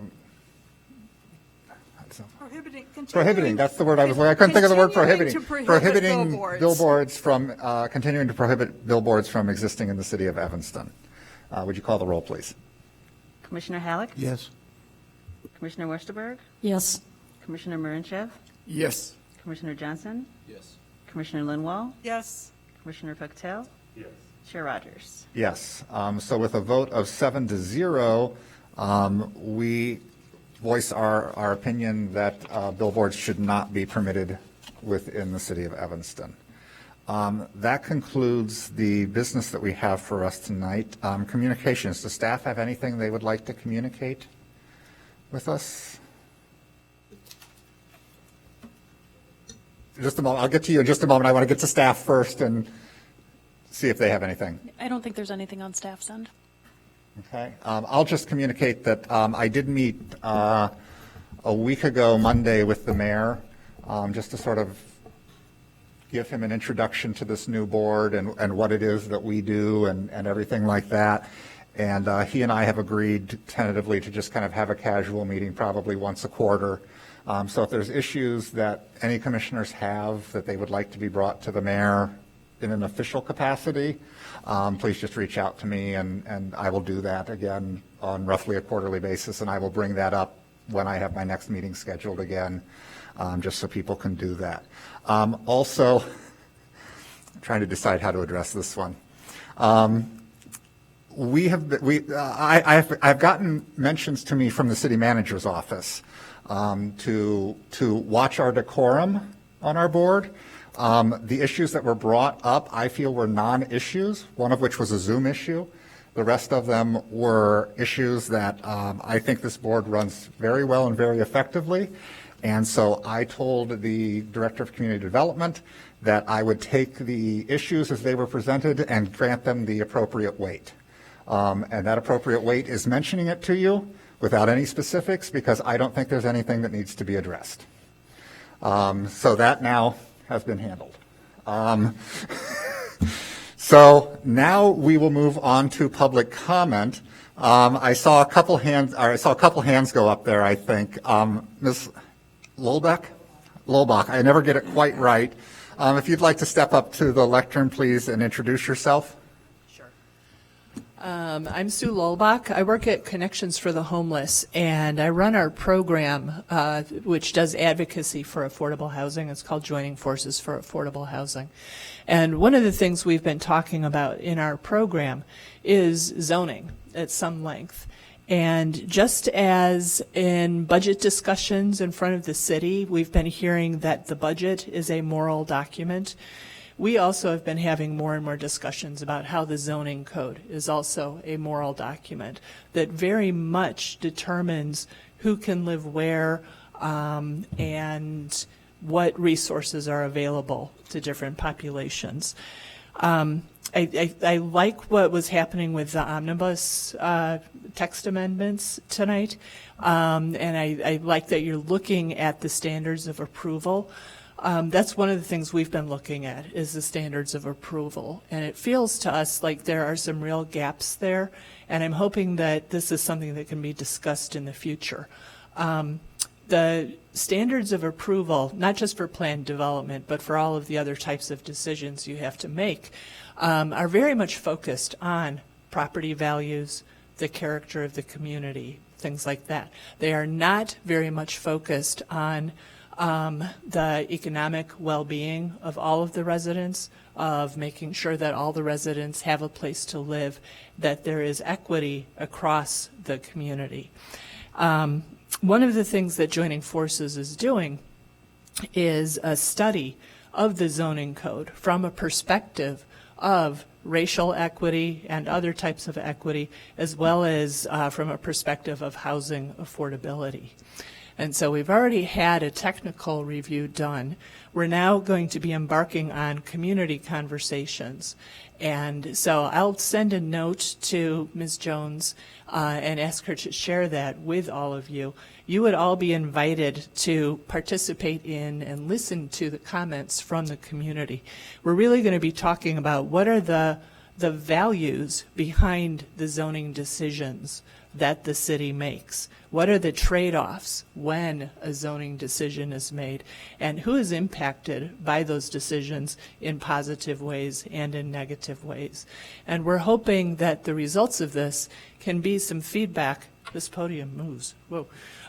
Prohibiting, that's the word I was, I couldn't think of the word Continuing prohibiting. to prohibit Billboards from, continuing to prohibit billboards from existing in the city of Evanston. Would you call the roll, please? Commissioner Halleck? Yes. Commissioner Westerberg? Yes. Commissioner Marinchev? Yes. Commissioner Johnson? Yes. Commissioner Linwall? Yes. Commissioner Pactel? Yes. Chair Rogers? Yes. So with a vote of 7-0, we voice our opinion that billboards should not be permitted within the city of Evanston. That concludes the business that we have for us tonight. Communications, does staff have anything they would like to communicate with us? Just a moment, I'll get to you in just a moment. I want to get to staff first and see if they have anything. I don't think there's anything on staff's end. Okay, I'll just communicate that I did meet a week ago Monday with the mayor, just to sort of give him an introduction to this new board and what it is that we do and everything like that. And he and I have agreed tentatively to just kind of have a casual meeting probably once a quarter. So if there's issues that any commissioners have that they would like to be brought to the mayor in an official capacity, please just reach out to me and I will do that again on roughly a quarterly basis, and I will bring that up when I have my next meeting scheduled again, just so people can do that. Also, I'm trying to decide how to address this one. I've gotten mentions to me from the city manager's office to watch our decorum on our board. The issues that were brought up, I feel, were non-issues, one of which was a Zoom issue. The rest of them were issues that I think this board runs very well and very effectively. And so I told the Director of Community Development that I would take the issues as they were presented and grant them the appropriate weight. And that appropriate weight is mentioning it to you without any specifics, because I don't think there's anything that needs to be addressed. So that now has been handled. So now we will move on to public comment. I saw a couple hands go up there, I think. Ms. Lolbach, I never get it quite right. If you'd like to step up to the lectern, please, and introduce yourself. I'm Sue Lolbach. I work at Connections for the Homeless, and I run our program, which does advocacy for affordable housing. It's called Joining Forces for Affordable Housing. And one of the things we've been talking about in our program is zoning at some length. And just as in budget discussions in front of the city, we've been hearing that the budget is a moral document. We also have been having more and more discussions about how the zoning code is also a moral document that very much determines who can live where and what resources are available to different populations. I like what was happening with the Omnibus text amendments tonight, and I like that you're looking at the standards of approval. That's one of the things we've been looking at is the standards of approval. And it feels to us like there are some real gaps there. And I'm hoping that this is something that can be discussed in the future. The standards of approval, not just for planned development, but for all of the other types of decisions you have to make, are very much focused on property values, the character of the community, things like that. They are not very much focused on the economic well-being of all of the residents, of making sure that all the residents have a place to live, that there is equity across the community. One of the things that Joining Forces is doing is a study of the zoning code from a perspective of racial equity and other types of equity, as well as from a perspective of housing affordability. And so we've already had a technical review done. We're now going to be embarking on community conversations. And so I'll send a note to Ms. Jones and ask her to share that with all of you. You would all be invited to participate in and listen to the comments from the community. We're really going to be talking about what are the values behind the zoning decisions that the city makes? What are the trade-offs when a zoning decision is made? And who is impacted by those decisions in positive ways and in negative ways? And we're hoping that the results of this can be some feedback. This podium moves. Whoa.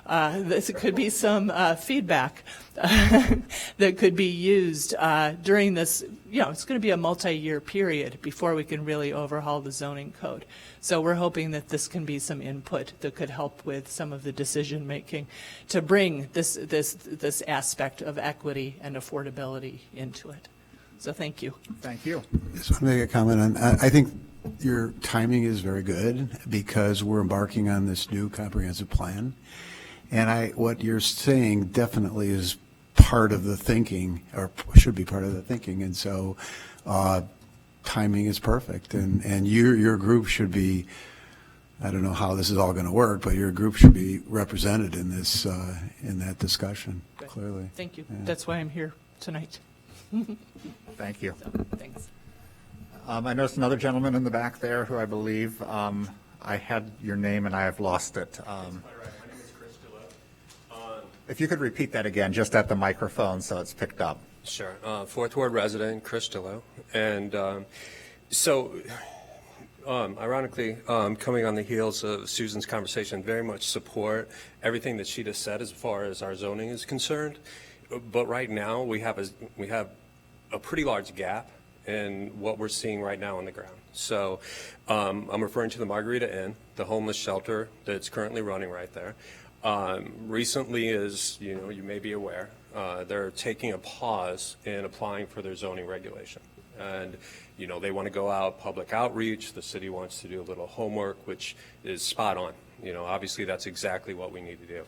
This could be some feedback that could be used during this. It's going to be a multi-year period before we can really overhaul the zoning code. So we're hoping that this can be some input that could help with some of the decision making to bring this aspect of equity and affordability into it. So thank you. Thank you. Just want to make a comment on, I think your timing is very good because we're embarking on this new comprehensive plan. And what you're saying definitely is part of the thinking, or should be part of the thinking. And so timing is perfect. And your group should be, I don't know how this is all going to work, but your group should be represented in this, in that discussion, Good. clearly. Thank you. Yeah. That's why I'm here tonight. Thank you. So, thanks. I noticed another gentleman in the back there who I believe I had your name and I have lost it. If you could repeat that again, just at the microphone so it's picked up. Sure. Fourth Ward resident, Chris Dillo. And ironically, coming on the heels of Susan's conversation, very much support everything that she just said as far as our zoning is concerned. But right now, we have a pretty large gap in what we're seeing right now on the ground. So I'm referring to the Margarita Inn, the homeless shelter that's currently running right there. Recently, as you may be aware, they're taking a pause in applying for their zoning regulation. And, they want to go out, public outreach. The city wants to do a little homework, which is spot on. Obviously that's exactly what we need to do.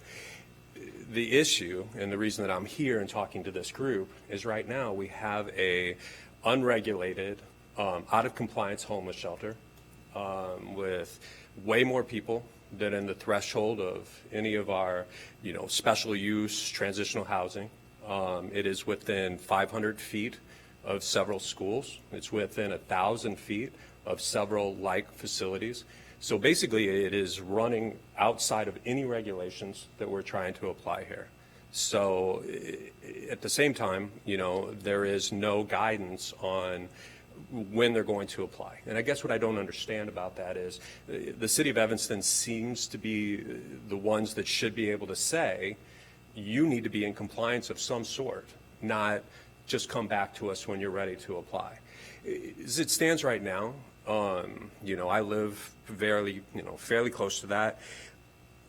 The issue, and the reason that I'm here and talking to this group, is right now we have a unregulated, out of compliance homeless shelter with way more people than in the threshold of any of our, special use transitional housing. It is within 500 feet of several schools. It's within 1,000 feet of several like facilities. So basically, it is running outside of any regulations that we're trying to apply here. So at the same time, there is no guidance on when they're going to apply. And I guess what I don't understand about that is the city of Evanston seems to be the ones that should be able to say, you need to be in compliance of some sort, not just come back to us when you're ready to apply. As it stands right now, I live fairly close to that.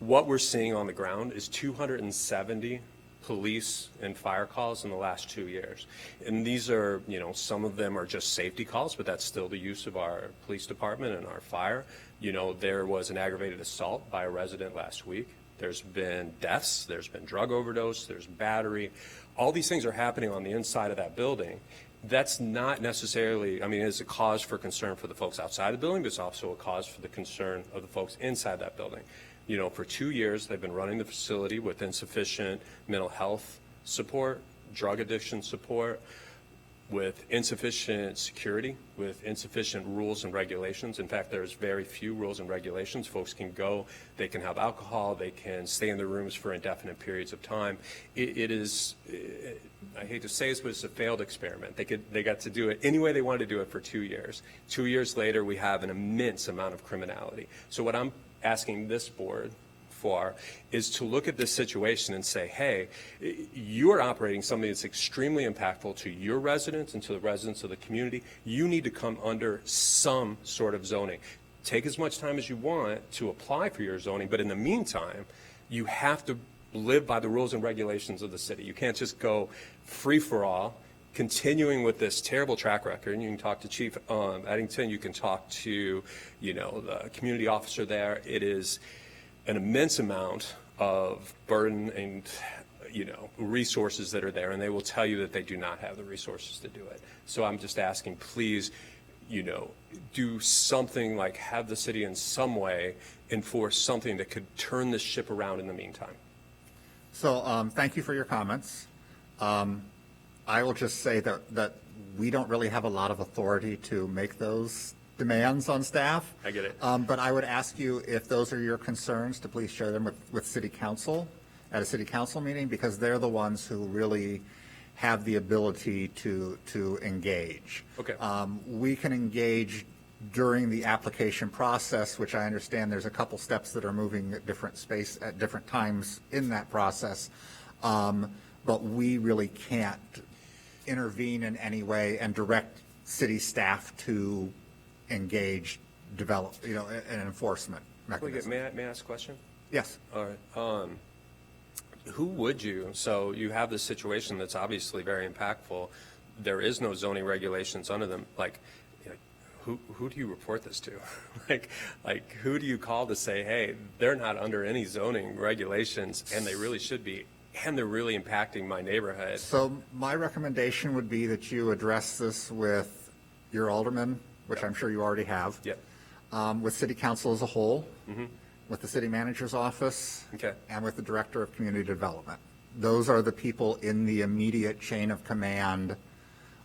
What we're seeing on the ground is 270 police and fire calls in the last 2 years. And these are, some of them are just safety calls, but that's still the use of our police department and our fire. There was an aggravated assault by a resident last week. There's been deaths, there's been drug overdose, there's battery. All these things are happening on the inside of that building. That's not necessarily, it's a cause for concern for the folks outside the building, but it's also a cause for the concern of the folks inside that building. For 2 years, they've been running the facility with insufficient mental health support, drug addiction support, with insufficient security, with insufficient rules and regulations. In fact, there's very few rules and regulations. Folks can go, they can have alcohol, they can stay in their rooms for indefinite periods of time. It is, I hate to say this, but it's a failed experiment. They got to do it any way they wanted to do it for 2 years. 2 years later, we have an immense amount of criminality. So what I'm asking this board for is to look at this situation and say, hey, you're operating something that's extremely impactful to your residents and to the residents of the community. You need to come under some sort of zoning. Take as much time as you want to apply for your zoning, but in the meantime, you have to live by the rules and regulations of the city. You can't just go free for all, continuing with this terrible track record. And you can talk to Chief Eddington, you can talk to, the community officer there. It is an immense amount of burden and, resources that are there, and they will tell you that they do not have the resources to do it. So I'm just asking, please, do something like have the city in some way enforce something that could turn this ship around in the meantime. So thank you for your comments. I will just say that we don't really have a lot of authority to make those demands on staff. I get it. But I would ask you, if those are your concerns, to please share them with city council at a city council meeting, because they're the ones who really have the ability to engage. Okay. We can engage during the application process, which I understand there's a couple steps that are moving at different times in that process. But we really can't intervene in any way and direct city staff to engage, develop, an enforcement mechanism. May I ask a question? Yes. All right. Who would you, so you have this situation that's obviously very impactful. There is no zoning regulations under them. Like, who do you report this to? like who do you call to say, hey, they're not under any zoning regulations and they really should be, and they're really impacting my neighborhood? So my recommendation would be that you address this with your alderman, which I'm sure you already have. Yep. With city council as a whole, with the city manager's office, Okay. and with the director of community development. Those are the people in the immediate chain of command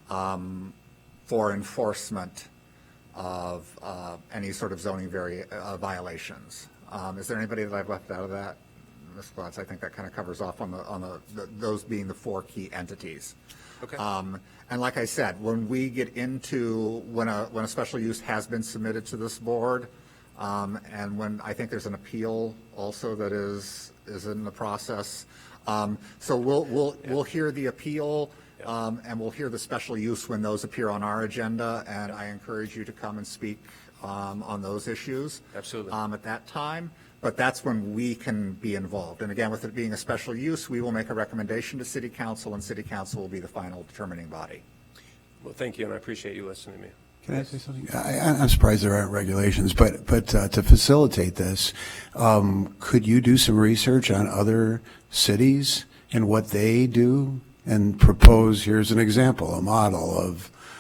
for enforcement of any sort of zoning violations. Is there anybody that I've left out of that? Ms. Klotz, I think that kind of covers off on those being the four key entities. Okay. And like I said, when we get into when a special use has been submitted to this board, and when I think there's an appeal also that is in the process, so we'll hear the appeal. And we'll hear the special use when those appear on our agenda, and I encourage you to come and speak on those issues. Absolutely. At that time, but that's when we can be involved. And again, with it being a special use, we will make a recommendation to City Council, and City Council will be the final determining body. Well, thank you, and I appreciate you listening to me. Can I say something? I'm surprised there aren't regulations, but to facilitate this, could you do some research on other cities and what they do and propose, here's an example, a model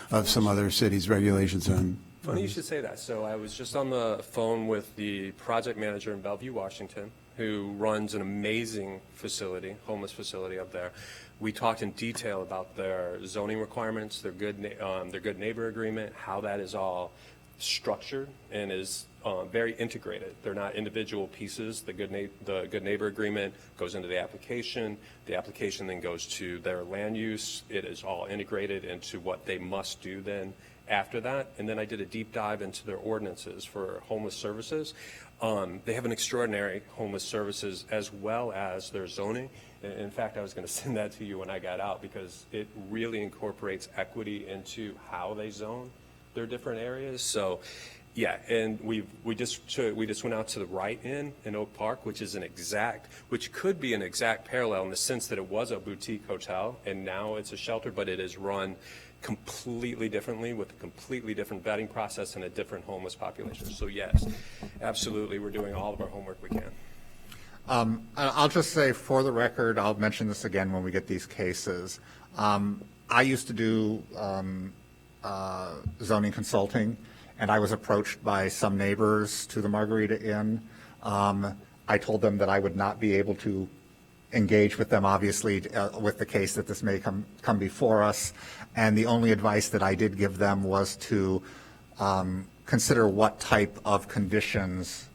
of some other cities' regulations on? Funny you should say that. So I was just on the phone with the project manager in Bellevue, Washington, who runs an amazing facility, homeless facility up there. We talked in detail about their zoning requirements, their good neighbor agreement, how that is all structured and is very integrated. They're not individual pieces. The good neighbor agreement goes into the application. The application then goes to their land use. It is all integrated into what they must do then after that. And then I did a deep dive into their ordinances for homeless services. They have an extraordinary homeless services as well as their zoning. In fact, I was going to send that to you when I got out because it really incorporates equity into how they zone their different areas. So, yeah, and we just went out to the right in Oak Park, which could be an exact parallel in the sense that it was a boutique hotel and now it's a shelter, but it is run completely differently with a completely different vetting process and a different homeless population. So yes, absolutely, we're doing all of our homework we can. I'll just say for the record, I'll mention this again when we get these cases. I used to do zoning consulting, and I was approached by some neighbors to the Margarita Inn. I told them that I would not be able to engage with them, obviously, with the case that this may come before us. And the only advice that I did give them was to consider what type of conditions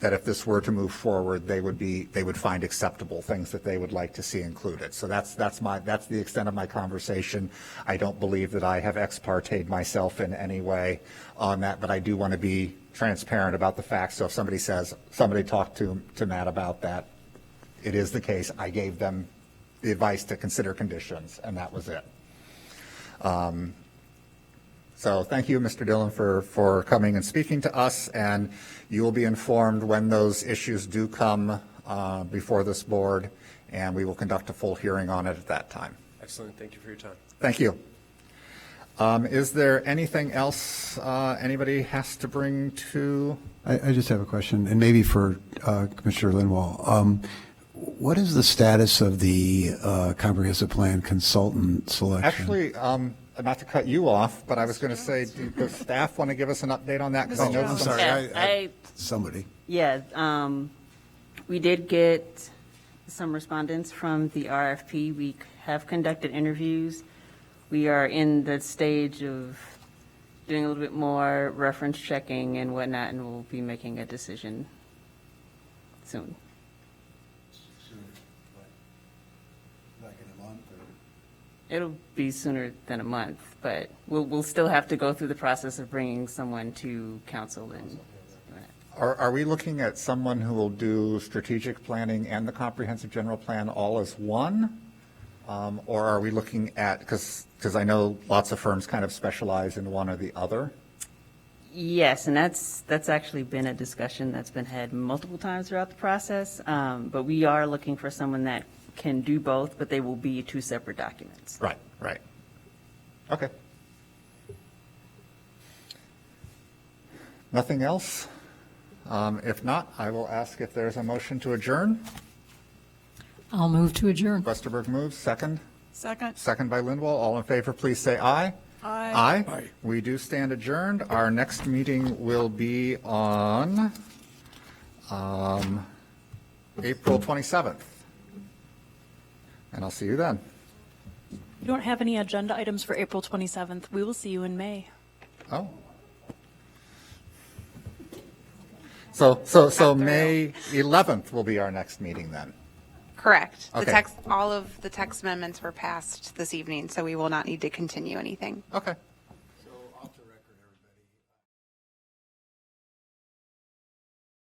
that if this were to move forward, they would find acceptable, things that they would like to see included. So that's the extent of my conversation. I don't believe that I have ex parte'd myself in any way on that, but I do want to be transparent about the facts. So if somebody says, somebody talked to Matt about that, it is the case. I gave them the advice to consider conditions, and that was it. So thank you, Mr. Dillon, for coming and speaking to us, and you will be informed when those issues do come before this board, and we will conduct a full hearing on it at that time. Excellent. Thank you for your time. Thank you. Is there anything else anybody has to bring to? I just have a question, and maybe for Commissioner Linwall. What is the status of the comprehensive plan consultant selection? Actually, not to cut you off, but I was going to say, does staff want to give us an update on that? Because I know I'm sorry. Yes, Somebody. Yeah, we did get some respondents from the RFP. We have conducted interviews. We are in the stage of doing a little bit more reference checking and whatnot, and we'll be making a decision soon. It'll be sooner than a month, but we'll still have to go through the process of bringing someone to council and. Are we looking at someone who will do strategic planning and the comprehensive general plan all as one? Or are we looking at, because I know lots of firms kind of specialize in one or the other? Yes, and that's actually been a discussion that's been had multiple times throughout the process. But we are looking for someone that can do both, but they will be two separate documents. Right, right. Okay. Nothing else? If not, I will ask if there's a motion to adjourn. I'll move to adjourn. Westerberg moves, second. Second. Second by Lindwall. All in favor, please say aye. Aye. Aye. Aye. We do stand adjourned. Our next meeting will be on April 27th. And I'll see you then. We don't have any agenda items for April 27th. We will see you in May. Oh. So May 11th will be our next meeting then. Correct. The Okay. text, all of the text amendments were passed this evening, so we will not need to continue anything. Okay.